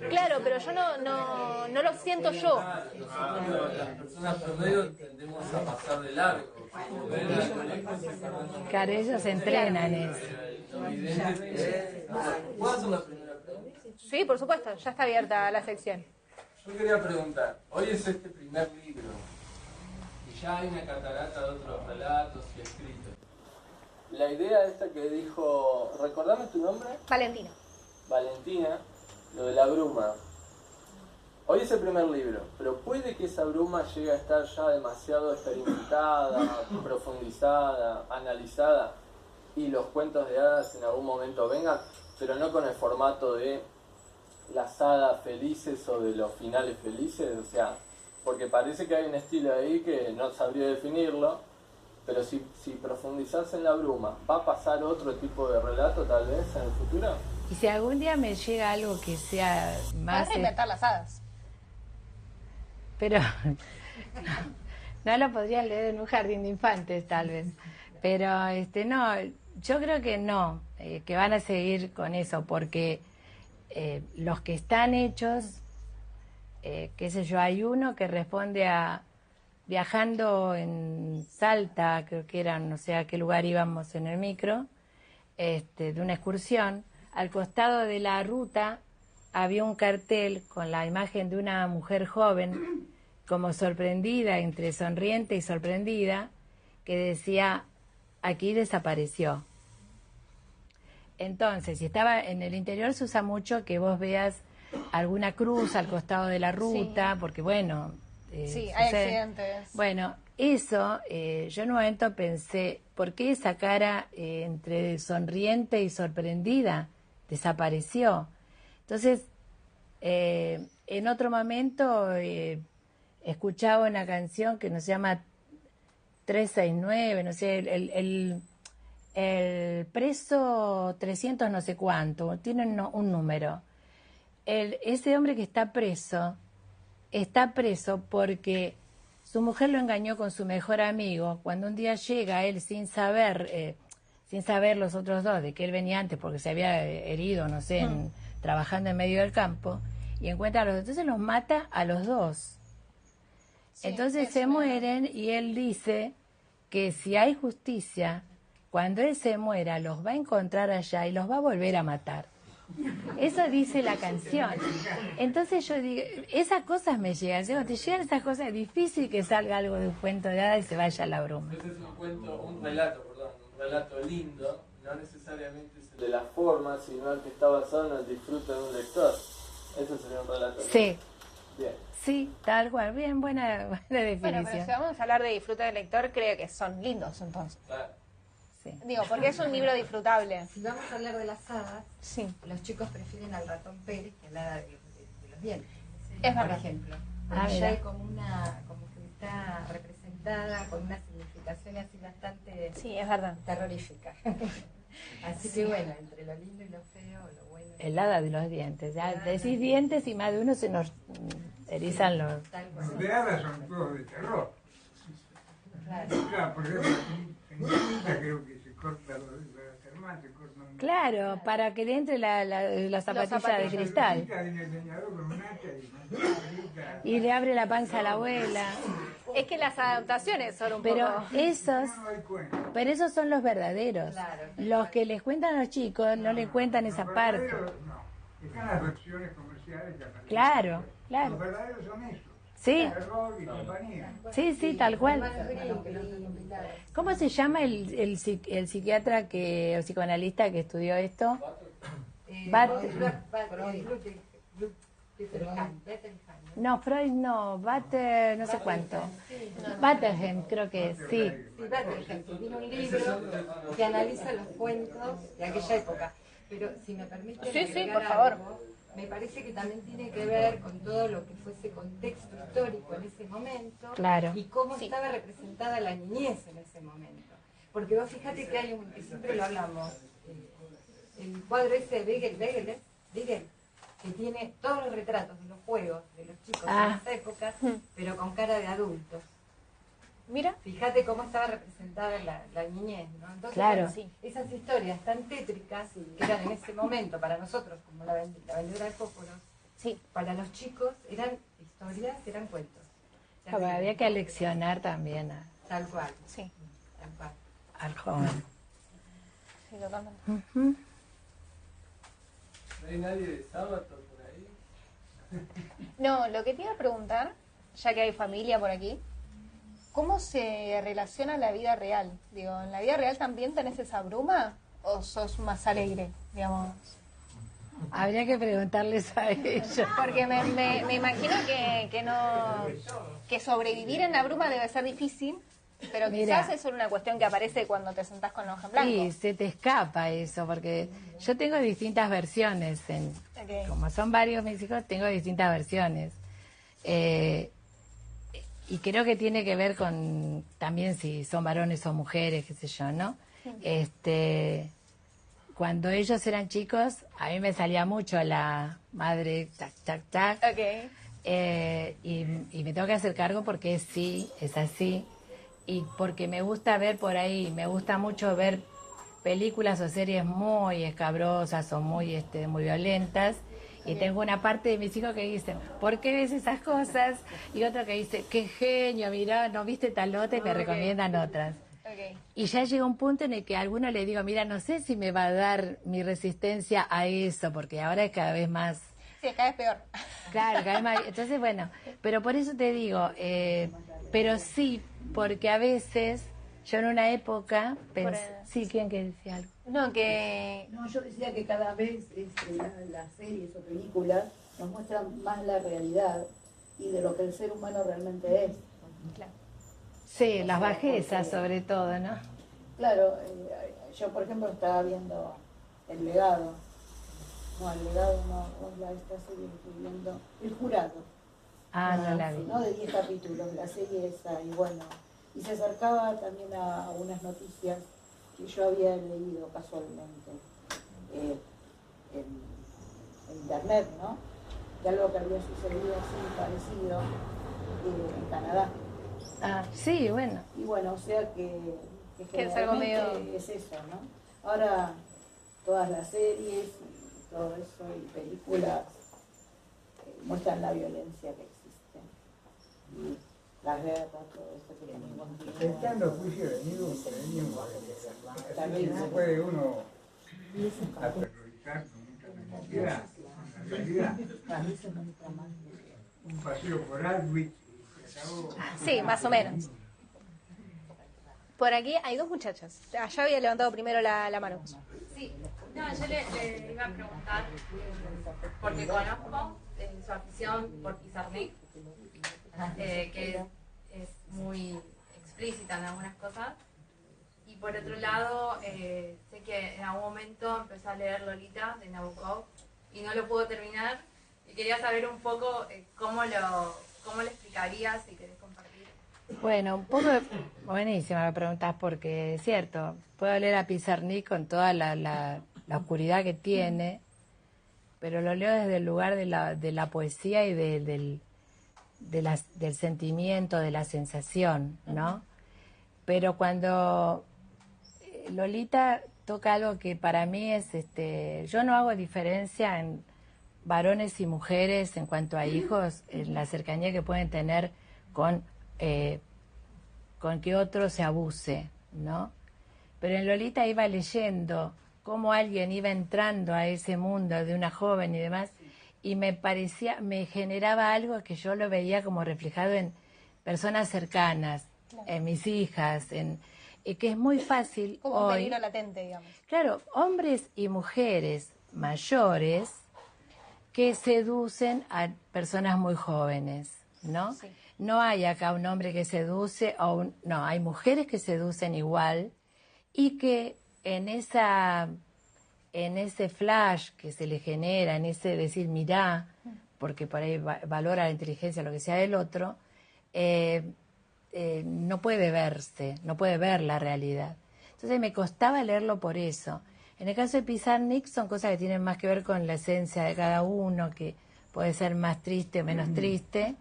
Claro, pero yo no lo siento yo. Las personas promedio tendemos a pasar de largo. Como ven al colegio, se cargan Claro, ellos entrenan eso. lo evidente. ¿Puedo hacer la primera pregunta? Sí, por supuesto, ya está abierta la sección. Yo quería preguntar, hoy es este primer libro y ya hay una catarata de otros relatos y escritos. La idea esta que dijo, ¿recordame tu nombre? Valentina. Valentina, lo de la bruma. Hoy es el primer libro, pero puede que esa bruma llegue a estar ya demasiado experimentada, profundizada, analizada y los cuentos de hadas en algún momento vengan, pero no con el formato de las hadas felices o de los finales felices, o sea, porque parece que hay un estilo ahí que no sabría definirlo, pero si profundizás en la bruma, ¿va a pasar otro tipo de relato tal vez en el futuro? Y si algún día me llega algo que sea más... Vas a reinventar las hadas. Pero no lo podrían leer en un jardín de infantes, tal vez. Pero no, yo creo que no, que van a seguir con eso, porque los que están hechos, qué sé yo, hay uno que responde a viajando en Salta, creo que era, no sé a qué lugar íbamos en el micro, de una excursión, al costado de la ruta había un cartel con la imagen de una mujer joven, como sorprendida, entre sonriente y sorprendida, que decía, aquí desapareció. Entonces, si estaba en el interior, se usa mucho que vos veas alguna cruz al costado de la ruta, Sí. porque bueno... Sí, hay sucede. accidentes. Bueno, eso, yo en un momento pensé, ¿por qué esa cara entre sonriente y sorprendida desapareció? Entonces, en otro momento escuchaba una canción que nos llama 369, no sé, el preso 300 no sé cuánto, tiene un número. Ese hombre que está preso está preso porque su mujer lo engañó con su mejor amigo. Cuando un día llega él sin saber los otros dos de que él venía antes porque se había herido, no sé, trabajando en medio del campo, y encuentra a los dos, entonces los mata a los dos. Sí, entonces se mueren y él dice que si hay justicia, cuando él se muera los va a encontrar allá y los va a volver a matar. Eso dice la canción. Entonces yo digo, esas cosas me llegan. Cuando te llegan esas cosas, es difícil que salga algo de un cuento de hadas y se vaya a la bruma. Ese es un relato lindo, no necesariamente es el de la forma, sino el que está basado en el disfrute de un lector. Eso sería un relato lindo. Sí. Bien. Sí, tal cual. Bien, buena definición. Bueno, pero si vamos a hablar de disfrute del lector, creo que son lindos entonces. Claro. Sí. Digo, porque es un libro disfrutable. Si vamos a hablar de las hadas, sí, los chicos prefieren al ratón Pérez que al hada de los dientes. Es por verdad. ejemplo. Ah, Ya hay como que está representada con una significación así bastante Sí, es verdad. terrorífica. Así que bueno, entre lo lindo y lo feo, lo bueno. El hada de los dientes. Ya decís dientes y más de uno se nos erizan los... Tal cual. Los de hadas son todos de terror. Claro. Claro, por ejemplo, en Quinta creo que se corta los hermanos, se cortan. Claro, para que le entre la zapatilla de cristal. Viene el leñador con un hacha y Y le abre la panza a la abuela. Es que las adaptaciones son un Pero poco... esos... no hay cuenta. Pero esos son los verdaderos. Claro. Los que les cuentan a los chicos no les cuentan esa Los parte. verdaderos, no. Están las versiones comerciales que aparecen. Claro, Los claro. verdaderos son esos. Sí, Terror y compañía. sí, tal cual. Más gris que los recopilados. ¿Cómo se llama el psiquiatra o psicoanalista que estudió esto? No, Freud no, Bater, no sé cuánto. Batterham, creo que es, sí. Sí, Batterham, que tiene un libro que analiza los cuentos de aquella época. Pero si me permite Sí, sí, agregar por favor. algo, me parece que también tiene que ver con todo lo que fue ese contexto histórico en ese momento Claro. y cómo estaba representada la niñez en ese momento. Porque vos fíjate que hay que siempre lo hablamos, el cuadro ese de Beigel, que tiene todos los retratos de los juegos de los chicos en esa época, pero con cara de adultos. Mira, Fíjate cómo estaba representada la niñez, ¿no? Entonces, Claro. bueno, sí, esas historias tan tétricas que eran en ese momento para nosotros, como la vendedora de fósforos, sí. para los chicos eran historias, eran cuentos. Pero había que aleccionar también Tal cual, Sí, tal cual. al joven. sí, totalmente. Ujú. ¿No hay nadie de sábado por ahí? No, lo que te iba a preguntar, ya que hay familia por aquí, ¿cómo se relaciona la vida real? Digo, ¿en la vida real también tenés esa bruma o sos más alegre, digamos? Habría que preguntarles a ellos. Porque me imagino que no, que sobrevivir en la bruma debe ser difícil, pero Mira. quizás es solo una cuestión que aparece cuando te sentás con la hoja en blanco. Sí, se te escapa eso, porque yo tengo distintas versiones. Ok. Como son varios mis hijos, tengo distintas versiones. Y creo que tiene que ver con también si son varones o mujeres, qué sé yo, ¿no? Cuando ellos eran chicos, a mí me salía mucho la madre, tac, tac, tac. Ok. Y me tengo que hacer cargo porque sí, es así. Y porque me gusta ver por ahí, me gusta mucho ver películas o series muy escabrosas o muy violentas. Y tengo una parte de mis hijos que dicen, ¿por qué ves esas cosas? Y otro que dice, qué genio, mirá, no viste tal otra y me recomiendan otras. Ok. Y ya llega un punto en el que a alguno le digo, mira, no sé si me va a dar mi resistencia a eso, porque ahora es cada vez más... Sí, cada vez peor. Claro, cada vez más... Entonces, bueno, pero por eso te digo, pero sí, porque a veces, yo en una época pensé... Sí, ¿quién que decía algo? No, que... No, yo decía que cada vez las series o películas nos muestran más la realidad y de lo que el ser humano realmente es. Claro. Sí, las bajezas sobre todo, ¿no? Claro, yo por ejemplo estaba viendo El Legado. No, El Legado no, esta serie que estoy viendo. El Jurado. Ah, no la vi. ¿No? De 10 capítulos, la serie esa, y bueno. Y se acercaba también a unas noticias que yo había leído casualmente en internet, ¿no? de algo que había sucedido así parecido en Canadá. Ah, sí, bueno. Y bueno, o sea Que es algo medio... es eso, ¿no? Ahora todas las series y todo eso y películas muestran la violencia que existe. Y las guerras, todo eso que también Estando juicio de ningún no puede uno aterrorizar con mucha tranquilidad. En realidad, un paseo por Auschwitz y se acabó. Sí, más o menos. Por aquí hay dos muchachas. Allá había levantado primero la mano. Sí, no, yo le iba a preguntar, porque conozco su afición por Pizarnik, que es muy explícita en algunas cosas, y por otro lado, sé que en algún momento empezó a leer Lolita de Nabokov y no lo pudo terminar, y quería saber un poco cómo lo explicarías, si querés compartir. Bueno, un poco buenísima me preguntas porque es cierto, puedo leer a Pizarnik con toda la oscuridad que tiene, pero lo leo desde el lugar de la poesía y del sentimiento, de la sensación, ¿no? Pero cuando Lolita toca algo que para mí es, yo no hago diferencia en varones y mujeres en cuanto a hijos, en la cercanía que pueden tener con que otro se abuse, ¿no? Pero en Lolita iba leyendo cómo alguien iba entrando a ese mundo de una joven y demás, y me generaba algo que yo lo veía como reflejado en personas cercanas, en mis hijas, que es muy fácil Como un peligro latente, digamos. Claro, hombres y mujeres mayores que seducen a personas muy jóvenes, ¿no? Sí. No hay acá un hombre que seduce, no, hay mujeres que seducen igual y que en ese flash que se le genera, en ese decir, mirá, porque por ahí valora la inteligencia, lo que sea del otro, no puede verse, no puede ver la realidad. Entonces me costaba leerlo por eso. En el caso de Pizarnik son cosas que tienen más que ver con la esencia de cada uno, que puede ser más triste o menos triste.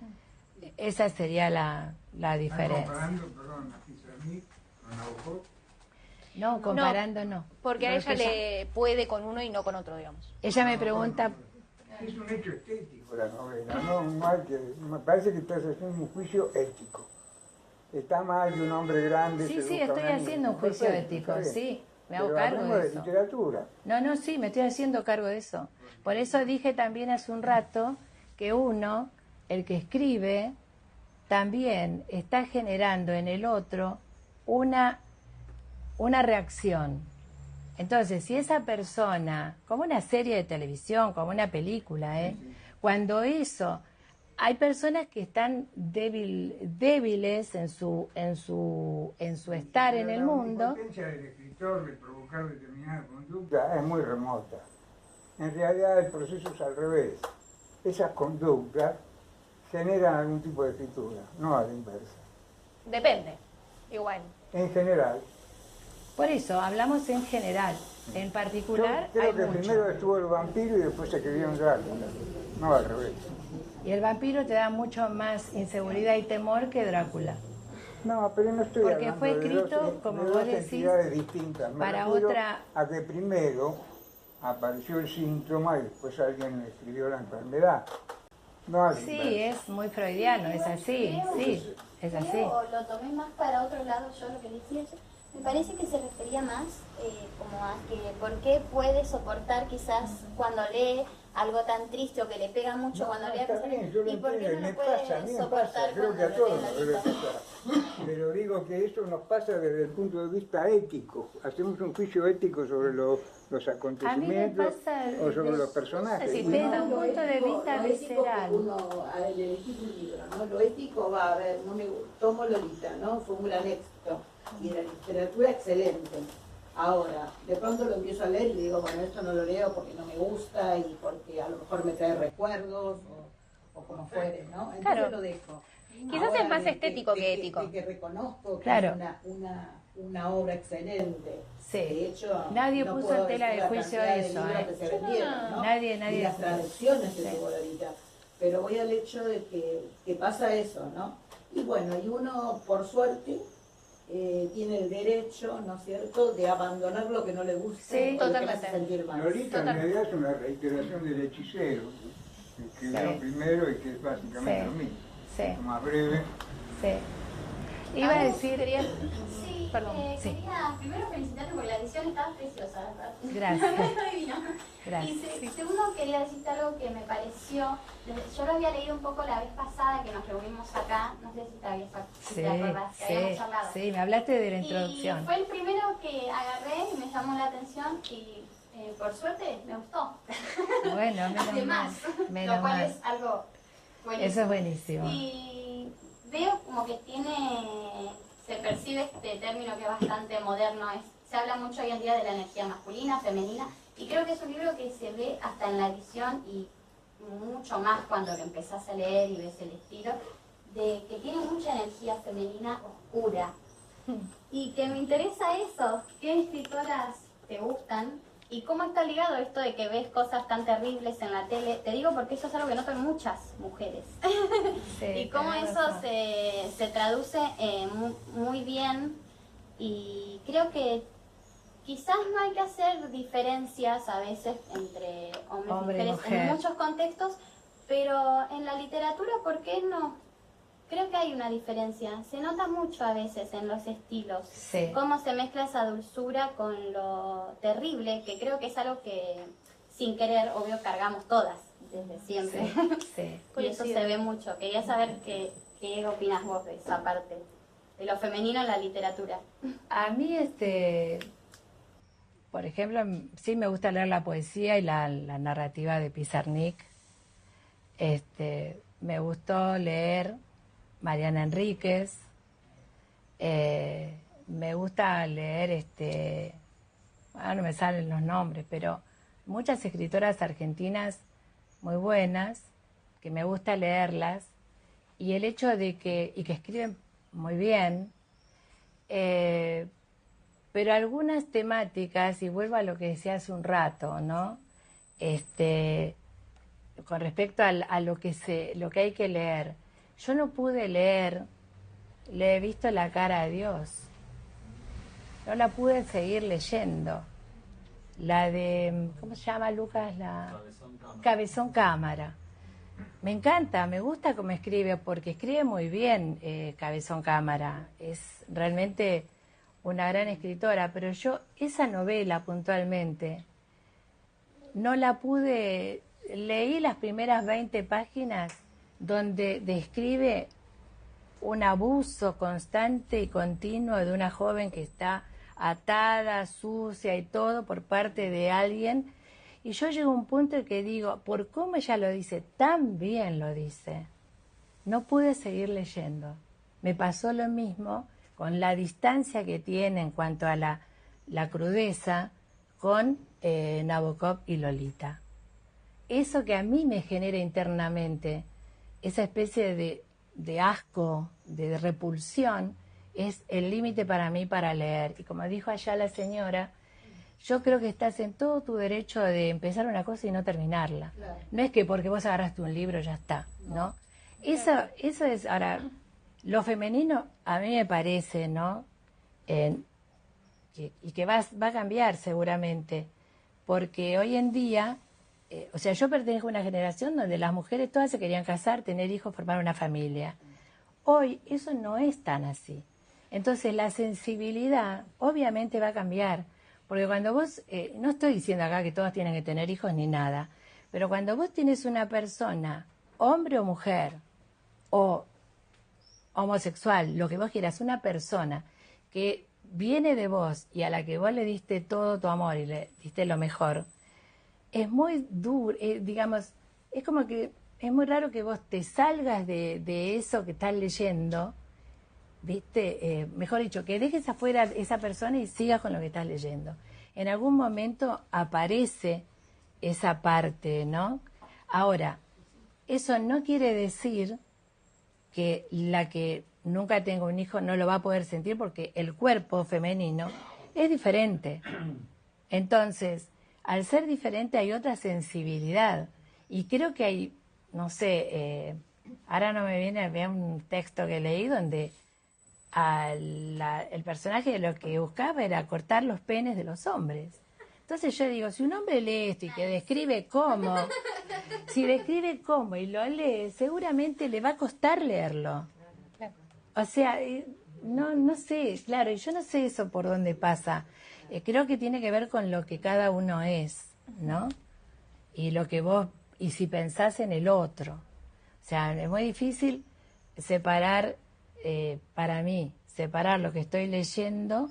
Esa sería la diferencia. Comparando, perdón, a Pizarnik con Nabokov. No, comparando no. Porque a ella le puede con uno y no con otro, digamos. Ella me pregunta... Es un hecho estético la novela, no hay que, me parece que estás haciendo un juicio ético. Está mal que un hombre grande... Sí, seduzca a estoy una haciendo un niña. juicio Perfecto, ético, está bien. sí, me hago Pero cargo hablemos de de eso. literatura. No, sí, me estoy haciendo cargo de eso. Por eso dije también hace un rato que uno, el que escribe, también está generando en el otro una reacción. Entonces, si esa persona, como una serie de televisión, como una película, cuando eso, hay personas que están débiles en su estar en el mundo. La potencia del escritor de provocar determinada conducta es muy remota. En realidad el proceso es al revés. Esas conductas generan algún tipo de escritura, no a la inversa. Depende, igual. En general. Por eso, hablamos en general. En particular, Yo creo hay que mucho. primero estuvo el vampiro y después se escribió en Drácula, no al revés. Y el vampiro te da mucho más inseguridad y temor que Drácula. No, pero no estoy Porque hablando fue de escrito, dos, como de vos dos decís, entidades distintas. Me para refiero otra... a que primero apareció el síntoma y después alguien escribió la enfermedad. No al Sí, inverso. es muy freudiano, es así, sí, es así. O lo tomé más para otro lado, yo lo que decía, me parece que se refería más como a que por qué puede soportar quizás cuando lee algo tan triste o que le pega mucho No, cuando no, lee está cosas, bien, yo lo y por qué entiendo, no me lo puede pasa, a mí me soportar pasa, creo que cuando a todos lee nos la debe vida. pasar. Pero digo que eso nos pasa desde el punto de vista ético. Hacemos un juicio ético sobre los acontecimientos pasa o sobre de- los personajes. Sí, Y desde no- un punto de vista lo ético visceral. que uno, al elegir un libro, ¿no? Lo ético va a ver, tomo Lolita, ¿no? Fue un gran éxito. Y la literatura excelente. Ahora, de pronto lo empiezo a leer y digo, bueno, esto no lo leo porque no me gusta y porque a lo mejor me trae recuerdos o como fuere, ¿no? Entonces Claro. lo dejo. Quizás Ahora, es más de estético que ético. De que reconozco que Claro. es una obra excelente. Sí. De hecho, Nadie no puso puedo en tela de decir la juicio cantidad de eso, libros que se vendieron, ¿no? Nadie Y las traducciones que Sí. tuvo Lolita. pero voy al hecho de que pasa eso, ¿no? Y bueno, y uno, por suerte, tiene el derecho, ¿no es cierto?, de abandonar lo que no le gusta, Sí, o lo que le totalmente. hace sentir mal. Lolita en realidad es una reiteración del hechicero, el que Sí. veo primero y que es básicamente Sí. lo mismo. Sí, Más breve. sí. Iba a decir... Sí, Perdón, sí. quería primero felicitarte porque la edición está preciosa, ¿verdad? Gracias. Está divino. Gracias. Y segundo, quería decirte algo que me pareció, yo lo había leído un poco la vez pasada que nos reunimos acá, no sé si te habías si Sí, te acordás, que habíamos charlado. sí, me hablaste de la Y introducción. fue el primero que agarré y me llamó la atención y por suerte me gustó. Bueno, menos mal. Además, Menos lo cual mal. es algo buenísimo. Eso es buenísimo. Y veo como que se percibe este término que es bastante moderno, se habla mucho hoy en día de la energía masculina, femenina, y creo que es un libro que se ve hasta en la edición y mucho más cuando lo empezás a leer y ves el estilo, de que tiene mucha energía femenina oscura. Y que me interesa eso, ¿qué escritoras te gustan? ¿Y cómo está ligado esto de que ves cosas tan terribles en la tele? Te digo porque eso es algo que notan muchas mujeres. Sí, Y cómo tenés eso razón. se traduce muy bien. Y creo que quizás no hay que hacer diferencias a veces entre hombres y Hombre y mujeres en mujer. muchos contextos, pero en la literatura, ¿por qué no? Creo que hay una diferencia. Se nota mucho a veces en los estilos. Sí. Cómo se mezcla esa dulzura con lo terrible, que creo que es algo que sin querer, obvio, cargamos todas desde siempre. Sí. Y eso se ve mucho. Quería saber qué opinas vos de esa parte, de lo femenino en la literatura. A mí, por ejemplo, sí me gusta leer la poesía y la narrativa de Pizarnik. Me gustó leer Mariana Enríquez. Me gusta leer, ahora no me salen los nombres, pero muchas escritoras argentinas muy buenas, que me gusta leerlas, y el hecho de que escriben muy bien, pero algunas temáticas, y vuelvo a lo que decía hace un rato, ¿no? Con respecto a lo que hay que leer. Yo no pude leer, le he visto la cara a Dios. No la pude seguir leyendo. La de, ¿cómo se llama, Lucas? Cabezón Cámara. Me encanta, me gusta cómo escribe, porque escribe muy bien Cabezón Cámara. Es realmente una gran escritora, pero yo esa novela puntualmente no la pude, leí las primeras 20 páginas donde describe un abuso constante y continuo de una joven que está atada, sucia y todo por parte de alguien. Y yo llego a un punto en que digo, por cómo ella lo dice, tan bien lo dice, no pude seguir leyendo. Me pasó lo mismo con la distancia que tiene en cuanto a la crudeza con Nabokov y Lolita. Eso que a mí me genera internamente, esa especie de asco, de repulsión, es el límite para mí para leer. Y como dijo allá la señora, yo creo que estás en todo tu derecho de empezar una cosa y no terminarla. Claro. No es que porque vos agarraste un libro ya está, ¿no? Eso es, ahora, lo femenino a mí me parece, ¿no? Y que va a cambiar seguramente, porque hoy en día, o sea, yo pertenezco a una generación donde las mujeres todas se querían casar, tener hijos, formar una familia. Hoy eso no es tan así. Entonces la sensibilidad obviamente va a cambiar, porque cuando vos, no estoy diciendo acá que todos tienen que tener hijos ni nada, pero cuando vos tienes una persona, hombre o mujer, o homosexual, lo que vos quieras, una persona que viene de vos y a la que vos le diste todo tu amor y le diste lo mejor, es muy duro, digamos, es como que es muy raro que vos te salgas de eso que estás leyendo, ¿viste? Mejor dicho, que dejes afuera esa persona y sigas con lo que estás leyendo. En algún momento aparece esa parte, ¿no? Ahora, eso no quiere decir que la que nunca tenga un hijo no lo va a poder sentir, porque el cuerpo femenino es diferente. Entonces, al ser diferente hay otra sensibilidad. Y creo que hay, no sé, ahora no me viene a un texto que leí donde el personaje lo que buscaba era cortar los penes de los hombres. Entonces yo digo, si un hombre lee esto y que describe cómo, si describe cómo y lo lee, seguramente le va a costar leerlo. O sea, no sé, claro, y yo no sé eso por dónde pasa. Creo que tiene que ver con lo que cada uno es, ¿no? Y lo que vos, y si pensás en el otro. O sea, es muy difícil separar, para mí, separar lo que estoy leyendo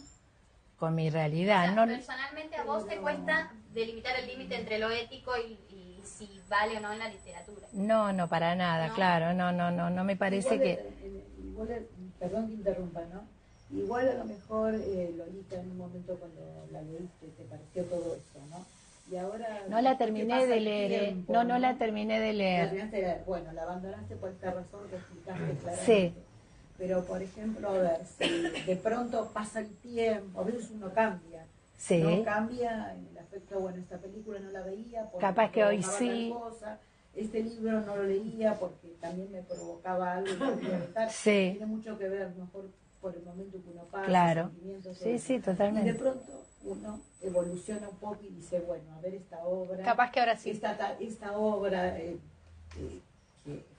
con mi realidad. O sea, personalmente a vos te cuesta delimitar el límite entre lo ético y si vale o no en la literatura. No, para nada, ¿No? Claro, no me parece Perdón que interrumpa, ¿no? Igual a lo mejor, Lolita, en un momento cuando la leíste, te pareció todo eso, ¿no? Y ahora... No la terminé de leer, no la terminé de La leer. terminaste de leer. Bueno, la abandonaste por esta razón que explicaste claramente. Sí. Pero, por ejemplo, a ver, si de pronto pasa el tiempo, a veces uno cambia. Sí. No cambia en el aspecto, bueno, esta película no la veía porque Capaz que hoy provocaba sí. tal cosa, este libro no lo leía porque también me provocaba algo y no quería evitar. Sí. Tiene mucho que ver, mejor por el momento que uno pasa, Claro. sentimientos, Sí, todo. sí, totalmente. Y de pronto uno evoluciona un poco y dice, bueno, a ver esta obra. Capaz que ahora sí. Esta obra que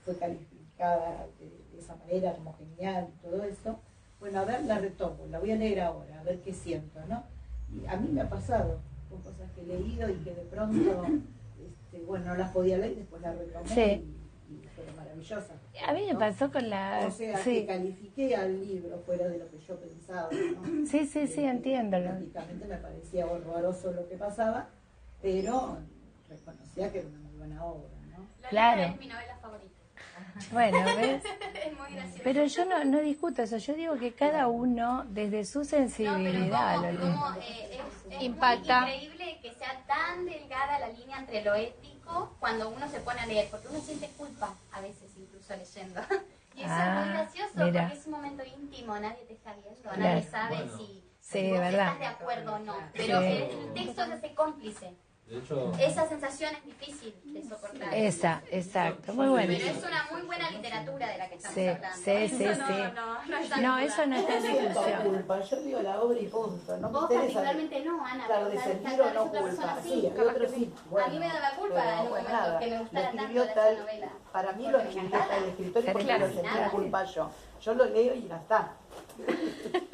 fue calificada de esa manera como genial y todo eso, bueno, a ver, la retomo, la voy a leer ahora, a ver qué siento, ¿no? Y a mí me ha pasado con cosas que he leído y que de pronto, bueno, no las podía leer y después las retomé Sí. y fueron maravillosas. A mí me ¿no? pasó con la... O sea, sí. que califiqué al libro fuera de lo que yo pensaba, ¿no? Sí, entiendo. Prácticamente me parecía horroroso lo que pasaba, pero reconocía que era una muy buena obra, ¿no? Lolita Claro. es mi novela favorita. Bueno, ¿ves? Es muy gracioso. Pero yo no discuto eso, yo digo que cada uno, desde su sensibilidad, No, pero lo cómo, lee. es Impacta. muy increíble que sea tan delgada la línea entre lo ético cuando uno se pone a leer, porque uno siente culpa a veces incluso leyendo. Y eso es muy gracioso mira. porque es un momento íntimo, nadie te está viendo, Claro. nadie sabe Bueno. si de vos verdad. estás de acuerdo o no. Pero Sí. el texto se hace cómplice. De hecho, Esa sensación es difícil de soportar. Exacto, muy bueno. Pero es una muy buena literatura de la que estamos Sí, hablando. sí, Eso sí, no, sí. no está en No, duda. eso no está en Siento discusión. culpa, yo digo la obra y punto, no me Vos interesa. particularmente no, Ana. Claro, de pero sentir tal o vez no otra persona culpa. sí. Sí, hay otros sí. A mí me daba culpa en un momento nada, que me lo gustara escribió tanto tal, esa novela. para mí lo Porque me escribió encantaba. tal escritor y porque Claro. lo sentía culpa yo. Yo lo leo y ya está.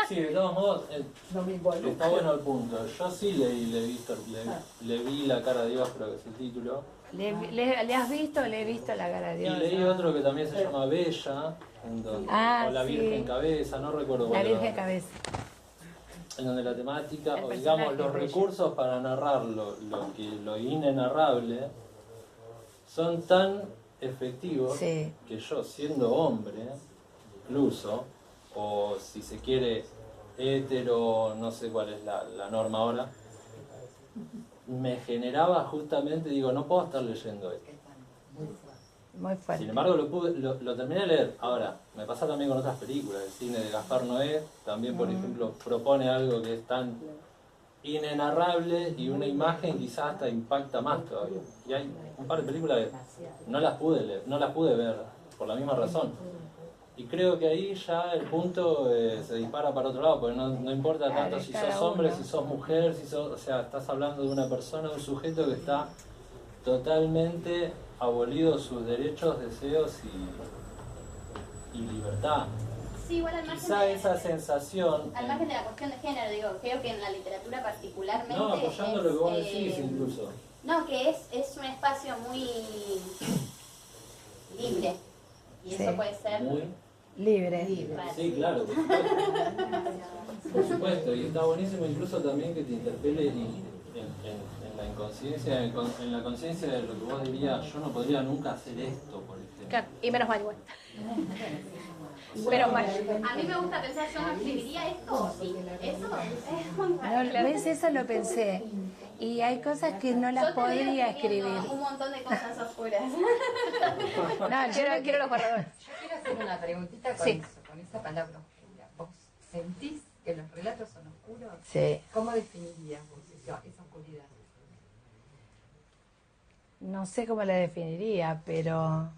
sí, de todos modos, No me involucro. está bueno el punto. Yo sí le vi La cara de Dios, creo que es el título. ¿Le has visto o le he visto la cara de Y Dios? leí otro que también se llama Bella, en donde- o La sí. Virgen Cabeza, no recuerdo La cuál era. Virgen Cabeza. En donde la temática, El o personaje digamos, los es bello. recursos para narrar lo inenarrable son tan efectivos Sí. que yo, siendo hombre, incluso, o si se quiere hetero, no sé cuál es la norma ahora, me generaba justamente, digo, no puedo estar leyendo esto. Muy fuerte. Sin embargo, lo terminé de leer. Ahora, me pasa también con otras películas. El cine de Gaspar Noé también, por ejemplo, propone algo que es tan inenarrable y una imagen quizás hasta impacta más todavía. Y hay un par de películas que no las pude leer, no las pude ver por la misma razón. Y creo que ahí ya el punto se dispara para otro lado, porque no importa tanto si cada sos hombre, uno. si sos mujer, si sos, o sea, estás hablando de una persona, de un sujeto que está totalmente abolido sus derechos, deseos y libertad. Sí, igual al margen, Quizá esa sensación, al margen de la cuestión de género, digo, creo que en la literatura particularmente... no, apoyando lo que vos es, decís incluso. No, que es un espacio muy libre. Y Sí. eso puede ser... Muy, Libre. sí, claro, por supuesto. Por supuesto, y está buenísimo incluso también que te interpele en la inconsciencia, en la conciencia de lo que vos dirías, yo no podría nunca hacer esto, por ejemplo. Claro, y menos mal igual. Menos mal. A mí me gusta pensar, yo no escribiría esto, o sí. Eso es muy bueno. No, ¿ves? Eso lo pensé. Y hay cosas que no las Yo te veo podría escribiendo escribir. un montón de cosas oscuras. No, yo Quiero los guardadores. Yo quiero hacer una preguntita con Sí. eso, con esa palabra oscura. ¿Vos sentís que los relatos son oscuros? Sí. ¿Cómo definirías vos esa oscuridad? No sé cómo la definiría, pero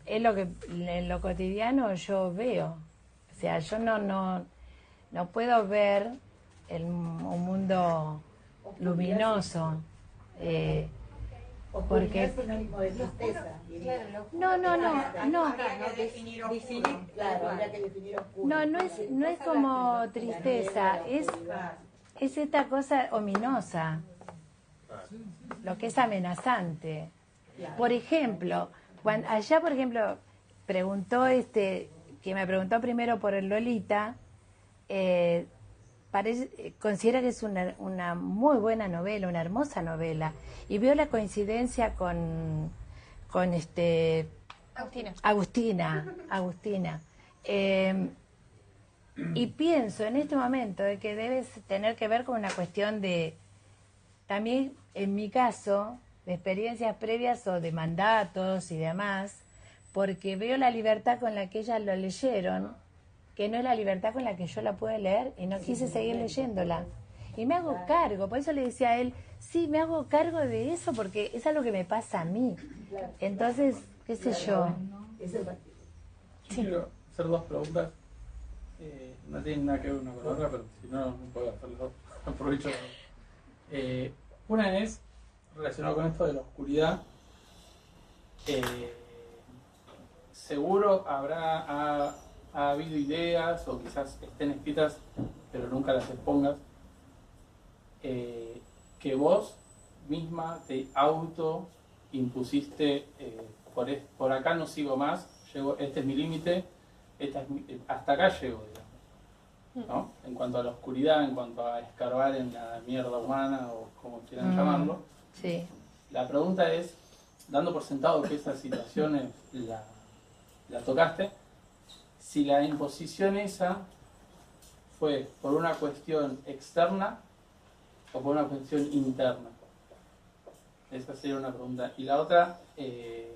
es lo que en lo cotidiano yo veo. O sea, yo no puedo ver un mundo luminoso. Porque es sinónimo de tristeza. no, Habría que definir oscuro. Claro, habría que definir oscuro. no es como tristeza, es esta cosa ominosa, lo que es amenazante. Por ejemplo, allá, por ejemplo, preguntó que me preguntó primero por el Lolita, considera que es una muy buena novela, una hermosa novela, y veo la coincidencia con Agustina. Y pienso en este momento de que debe tener que ver con una cuestión de, también en mi caso, de experiencias previas o de mandatos y demás, porque veo la libertad con la que ellas lo leyeron, que no es la libertad con la que yo la pude leer, y no quise seguir leyéndola. Y me hago cargo, por eso le decía a él, sí, me hago cargo de eso porque es algo que me pasa a mí. Entonces, qué sé yo. Quiero hacer dos preguntas. No tienen nada que ver una con la otra, pero si no, no puedo hacerlas dos. Aprovecho. Una es relacionada con esto de la oscuridad. Seguro ha habido ideas, o quizás estén escritas, pero nunca las expongas, que vos misma te auto impusiste, por acá no sigo más, este es mi límite, hasta acá llego, digamos, ¿no? En cuanto a la oscuridad, en cuanto a escarbar en la mierda humana, o como quieran llamarlo. Sí. La pregunta es, dando por sentado que esas situaciones la tocaste, si la imposición esa fue por una cuestión externa o por una cuestión interna. Esa sería una pregunta. Y la otra, en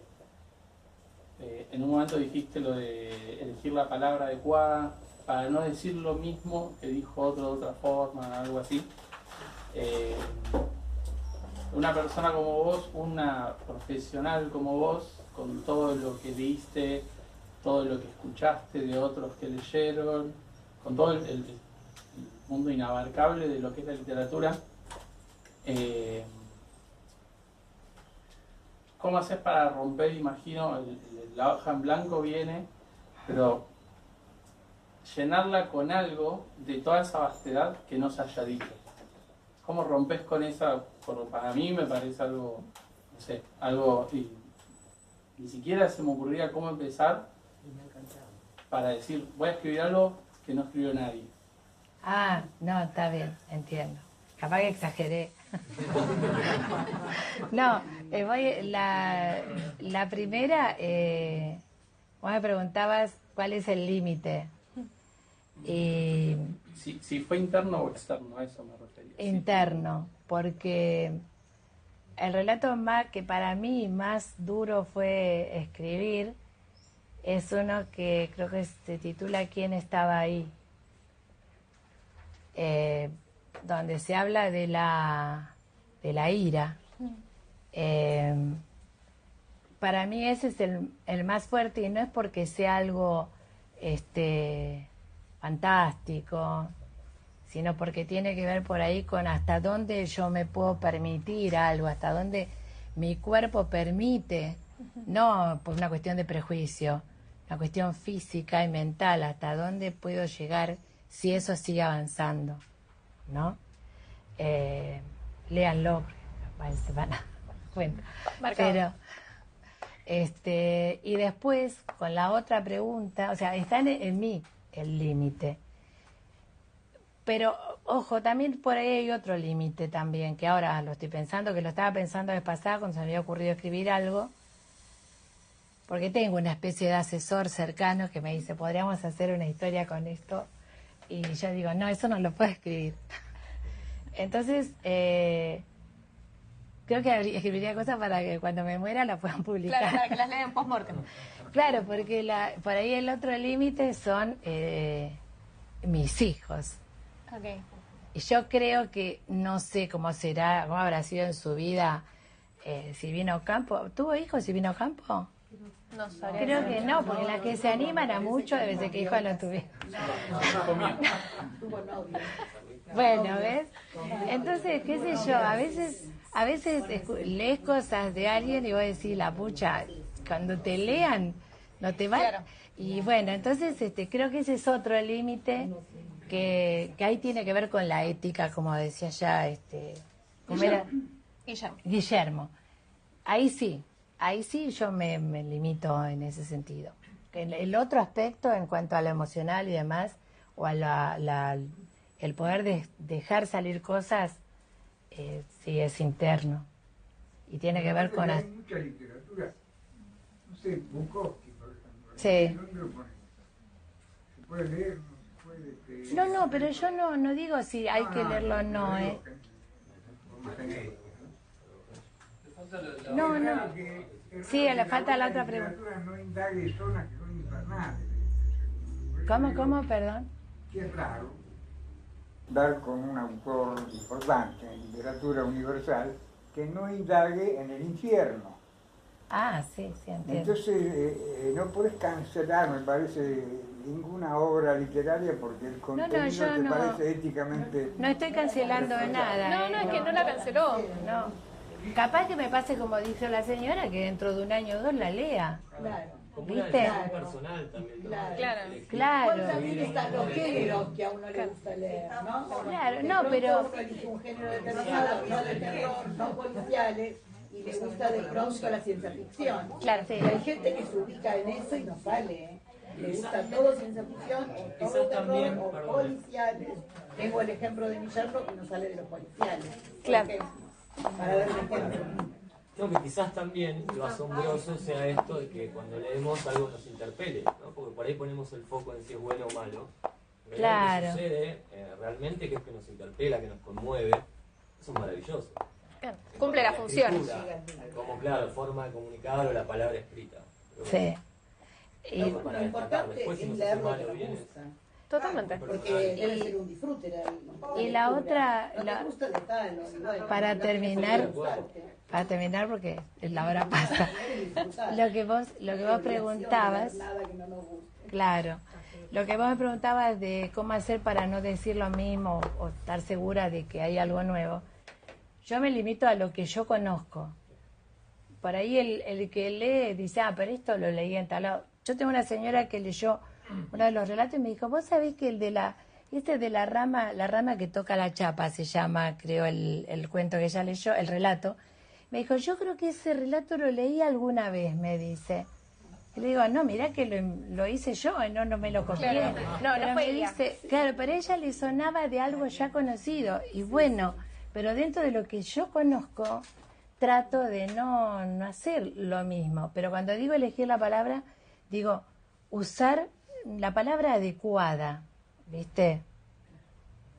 un momento dijiste lo de elegir la palabra adecuada para no decir lo mismo que dijo otro de otra forma, algo así. Una persona como vos, una profesional como vos, con todo lo que viste, todo lo que escuchaste de otros que leyeron, con todo el mundo inabarcable de lo que es la literatura, ¿cómo haces para romper? Imagino, la hoja en blanco viene, pero llenarla con algo de toda esa vastedad que no se haya dicho. ¿Cómo rompes con esa? Para mí me parece algo, no sé, algo, y ni siquiera se me ocurría cómo empezar para decir, voy a escribir algo que no escribió nadie. Ah, no, está bien, entiendo. Capaz que exageré. No, la primera, vos me preguntabas cuál es el límite. Si fue interno o externo, a eso me refería. Interno, porque el relato más que para mí más duro fue escribir es uno que creo que se titula ¿Quién estaba ahí? Donde se habla de la ira. Para mí ese es el más fuerte, y no es porque sea algo fantástico, sino porque tiene que ver por ahí con hasta dónde yo me puedo permitir algo, hasta dónde mi cuerpo permite, no por una cuestión de prejuicio, una cuestión física y mental, hasta dónde puedo llegar si eso sigue avanzando, ¿no? Léanlo, se van a dar cuenta. Pero, y después, con la otra pregunta, o sea, está en mí el límite. Pero, ojo, también por ahí hay otro límite también, que ahora lo estoy pensando, que lo estaba pensando la vez pasada cuando se me había ocurrido escribir algo, porque tengo una especie de asesor cercano que me dice, podríamos hacer una historia con esto, y yo digo, no, eso no lo puedo escribir. Entonces, creo que escribiría cosas para que cuando me muera la puedan publicar. Claro, para que las lean post-mortem. Claro, porque por ahí el otro límite son mis hijos. Okay. Y yo creo que, no sé cómo será, cómo habrá sido en su vida Silvina Ocampo. ¿Tuvo hijos Silvina Ocampo? No sabría Creo decir. que no, porque las que se animan a mucho debe ser que hijos no tuvieron. Bueno, ¿ves? Entonces, qué sé yo, a veces lees cosas de alguien y vos decís, la pucha, cuando te lean, no te va. Claro. Y bueno, entonces creo que ese es otro límite que ahí tiene que ver con la ética, como decía ya, ¿cómo era? Guillermo. Ahí sí yo me limito en ese sentido. El otro aspecto en cuanto a lo emocional y demás, o a el poder dejar salir cosas, sí es interno. Y tiene que ver con... Hay mucha literatura. No sé, Bukowski, por ejemplo. Sí. ¿Dónde lo ponen? ¿Se puede leer? ¿No se puede? No, pero yo no digo si hay que leerlo o no, ¿eh? No. Sí, le falta la otra pregunta. No indague zonas que son infernales. ¿Cómo, perdón? Que es raro dar con un autor importante en literatura universal que no indague en el infierno. Ah, sí, entiendo. Entonces, no puedes cancelar, me parece, ninguna obra literaria porque el contenido yo te no. parece éticamente... No estoy cancelando nada. No, es que no la canceló. No. Capaz que me pase como dice la señora, que dentro de un año o dos la lea. Claro. Como una ¿Viste? decisión personal también. ¿no? Claro. Claro. Igual también están los géneros que a uno le gusta leer, ¿no? Claro, De no, pronto pero... uno elige un género determinado, no de terror, no policiales, y le gusta de pronto la ciencia ficción. Claro, sí. Y hay gente que se ubica en eso y no sale, ¿eh? Le gusta todo ciencia ficción, o todo terror, o policiales. Tengo el ejemplo de mi yerno que no sale de los policiales. Claro. Para dar un ejemplo. No, que quizás también lo asombroso sea esto de que cuando leemos algo nos interpele, ¿no? Porque por ahí ponemos el foco en si es bueno o malo. Pero Claro. lo que sucede realmente que es que nos interpela, que nos conmueve. Eso es maravilloso. Claro. Cumple la función. Escritura, como, claro, forma de comunicar o la palabra escrita. Pero Sí. Y, bueno, para Lo destacar, importante después si es nos leer hace lo mal que o nos bien. gusta. Totalmente. Porque debe ser un disfrute Y la otra, no te gusta, déjalo, igual. para No terminar, tienes que gustarte. porque la hora pasa. Lo que vos preguntabas, Nada que no nos guste. claro, lo que vos me preguntabas de cómo hacer para no decir lo mismo o estar segura de que hay algo nuevo, yo me limito a lo que yo conozco. Por ahí el que lee dice, pero esto lo leí en tal lado. Yo tengo una señora que leyó uno de los relatos y me dijo, vos sabés que el de la rama que toca la chapa se llama, creo, el cuento que ella leyó, el relato. Me dijo, yo creo que ese relato lo leí alguna vez, me dice. Y le digo, no, mirá que lo hice yo, no me lo copié. Claro. No Pero fue me ella. dice, claro, pero a ella le sonaba de algo ya conocido. Y bueno, pero dentro de lo que yo conozco, trato de no hacer lo mismo. Pero cuando digo elegir la palabra, digo, usar la palabra adecuada, ¿viste?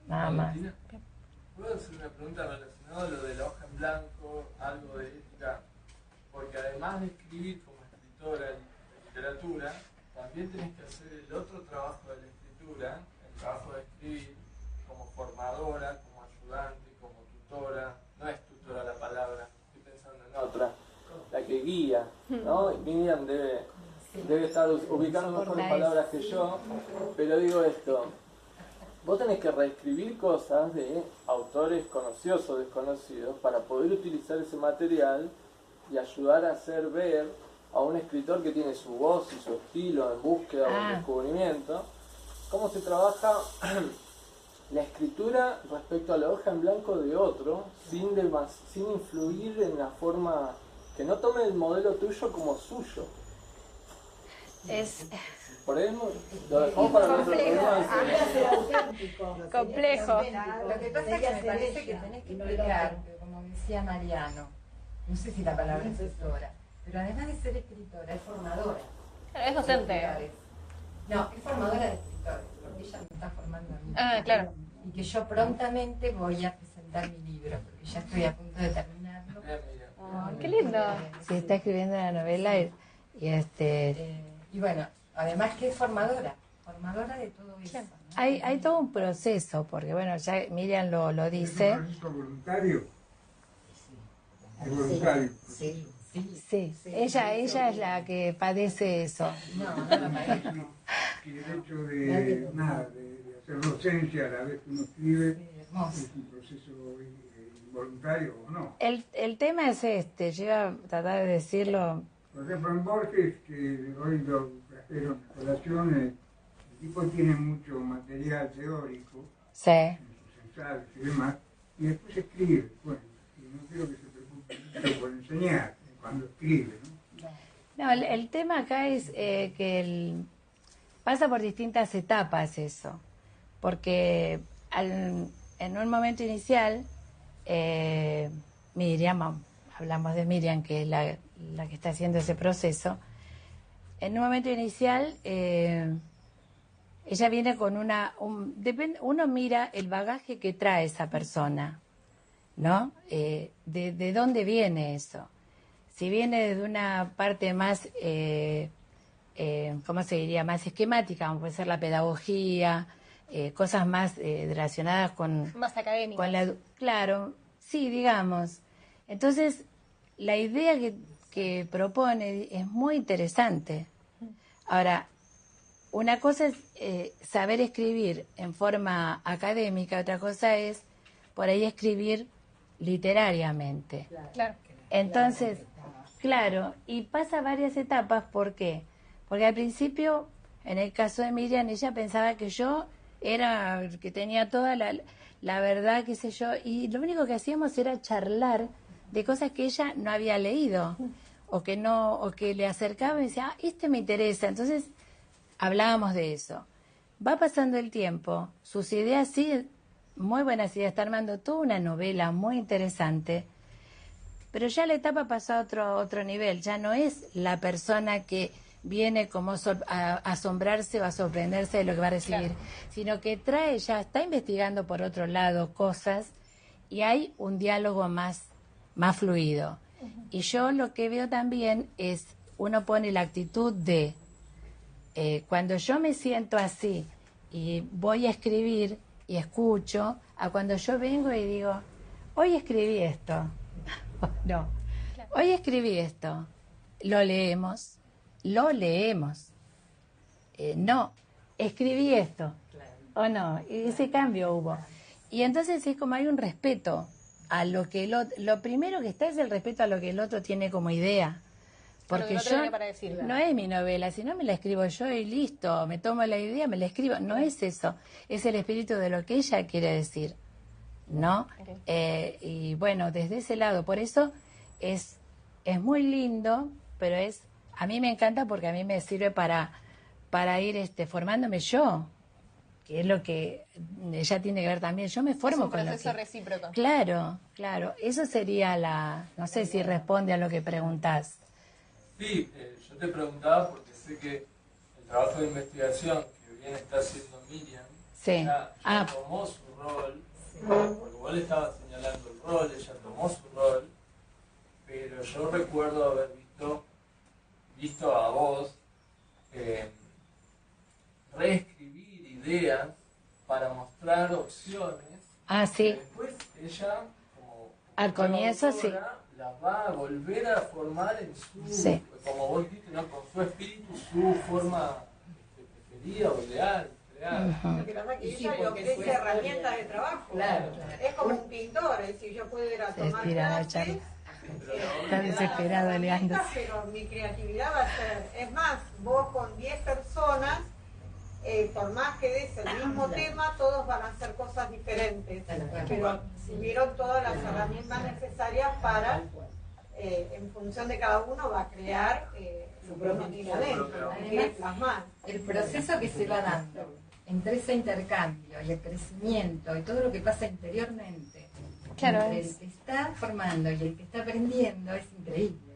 Nada más. Valentina, ¿puedo hacer una pregunta relacionada a lo de la hoja en blanco, algo de ética? Porque además de escribir como escritora de literatura, también tenés que hacer el otro trabajo de la escritura, el trabajo de escribir como formadora, como ayudante, como tutora. No es tutora la palabra, estoy pensando en otra. La que guía, ¿no? Miriam debe estar ubicando mejores palabras que yo, pero digo esto, vos tenés que reescribir cosas de autores conocidos o desconocidos para poder utilizar ese material y ayudar a hacer ver a un escritor que tiene su voz y su estilo en búsqueda o en descubrimiento, cómo se trabaja la escritura respecto a la hoja en blanco de otro, sin influir en la forma, que no tome el modelo tuyo como suyo. Por eso lo dejamos para nuestro programa. Complejo. Lo que pasa es que me parece que tenés que explicar, como decía Mariano, no sé si la palabra es escritora, pero además de ser escritora, es formadora. Es docente. No, es formadora de escritores, porque ella me está formando a mí. Ah, claro. Y que yo prontamente voy a presentar mi libro, porque ya estoy a punto de terminarlo. Qué lindo. Sí, está escribiendo la novela y Y bueno, además que es formadora de todo eso. ¿no? hay todo un proceso, porque bueno, ya Miriam lo dice. ¿Es un proceso voluntario? Es voluntario. Sí, Sí, ella es la que padece eso. No la padece. Y el hecho de hacer docencia a la vez que uno escribe es un proceso involuntario o no. El tema es yo iba a tratar de decirlo. Por ejemplo, en Borges, que hoy lo trajeron a colación, el tipo tiene mucho material teórico Sí. en sus ensayos y demás, y después escribe. Bueno, y no creo que se preocupe mucho por enseñar cuando escribe, ¿no? No, el tema acá es que pasa por distintas etapas eso, porque en un momento inicial, Miriam, hablamos de Miriam, que es la que está haciendo ese proceso, en un momento inicial ella viene con uno mira el bagaje que trae esa persona, ¿no? De dónde viene eso. Si viene de una parte más, ¿cómo se diría? Más esquemática, como puede ser la pedagogía, cosas más relacionadas con... Más académicas. Claro, sí, digamos. Entonces, la idea que propone es muy interesante. Ahora, una cosa es saber escribir en forma académica, otra cosa es por ahí escribir literariamente. Claro. Entonces, claro, y pasa varias etapas, ¿por qué? Porque al principio, en el caso de Miriam, ella pensaba que yo que tenía toda la verdad, qué sé yo, y lo único que hacíamos era charlar de cosas que ella no había leído, o que le acercaba y decía, me interesa, entonces hablábamos de eso. Va pasando el tiempo, sus ideas sí, muy buenas ideas, está armando toda una novela muy interesante. Pero ya la etapa pasó a otro nivel, ya no es la persona que viene como a asombrarse o a sorprenderse de lo que va a recibir, sino que ya está investigando por otro lado cosas y hay un diálogo más fluido. Y yo lo que veo también es, uno pone la actitud de, cuando yo me siento así y voy a escribir y escucho, a cuando yo vengo y digo, hoy escribí esto. No, hoy escribí esto, lo leemos, no, escribí esto, o no, ese cambio hubo. Y entonces es como hay un respeto a lo que lo primero que está es el respeto a lo que el otro tiene como idea. Porque no es mi novela, si no me la escribo yo y listo, me tomo la idea, me la escribo, no es eso, es el espíritu de lo que ella quiere decir. ¿No? Y bueno, desde ese lado, por eso es muy lindo, pero a mí me encanta porque a mí me sirve para ir formándome yo, que es lo que ella tiene que ver también. Yo me formo con lo que... Es un proceso recíproco. Claro, eso sería no sé si responde a lo que preguntás. Sí, yo te preguntaba porque sé que el trabajo de investigación que bien está haciendo Miriam ya tomó su rol. Porque vos le estabas señalando el rol, ella tomó su rol, pero yo recuerdo haber visto a vos reescribir ideas para mostrar opciones. Sí. Después ella, como al comienzo, autora, las va a volver a formar en su, como vos dijiste, ¿no? Con su espíritu, su forma preferida o ideal. Lo que pasa es que ella le ofrece herramientas de trabajo. Claro. Es como un pintor, es decir, yo puedo ir a tomar clases, está desesperado Leandro. pero mi creatividad va a ser, es más, vos con 10 personas, por más que des el mismo tema, todos van a hacer cosas diferentes, pero tuvieron todas las herramientas necesarias para, en función de cada uno, va a crear su propio lineamiento, que quiere plasmar. El proceso que se va dando entre ese intercambio y el crecimiento y todo lo que pasa interiormente, entre el que está formando y el que está aprendiendo, es increíble.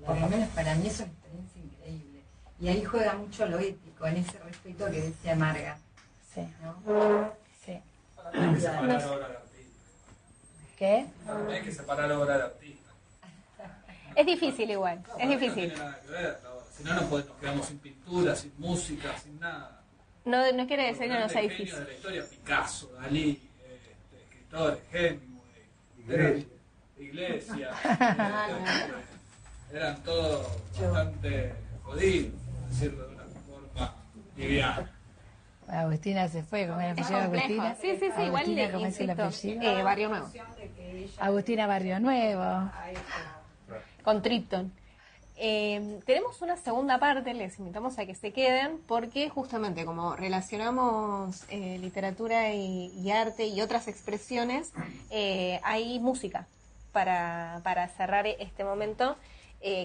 Por lo menos para mí es una experiencia increíble. Y ahí juega mucho lo ético, en ese respeto que decía Marga. Sí. ¿No? Sí. Hay que separar obra de artista. ¿Qué? Hay que separar obra de artista. Es difícil igual, es difícil. No tiene nada que ver, si no nos quedamos sin pintura, sin música, sin nada. No quiere decir que no sea difícil. De la historia, Picasso, Dalí, escritores, Hemingway, Iglesia. eran todos bastante jodidos, decirlo de una forma liviana. Agustina se fue, ¿cómo era el apellido de Agustina? Sí, Agustina, igual ¿cómo es el apellido? Barrio Nuevo. Agustina Barrio Nuevo. Con Tripton. Tenemos una segunda parte, les invitamos a que se queden, porque justamente como relacionamos literatura y arte y otras expresiones, hay música para cerrar este momento.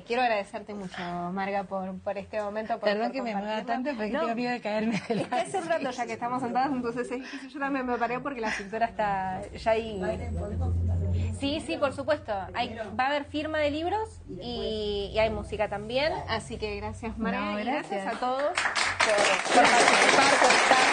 Quiero agradecerte mucho, Marga, por este momento. Perdón que me mueva tanto, porque tengo miedo de caerme de la hace un rato ya que estamos sentadas, entonces yo también me paré porque la cintura está ya ahí. Sí, por supuesto. Va a haber firma de libros y hay música también, así que gracias, Marga, y gracias a todos por participar, por estar.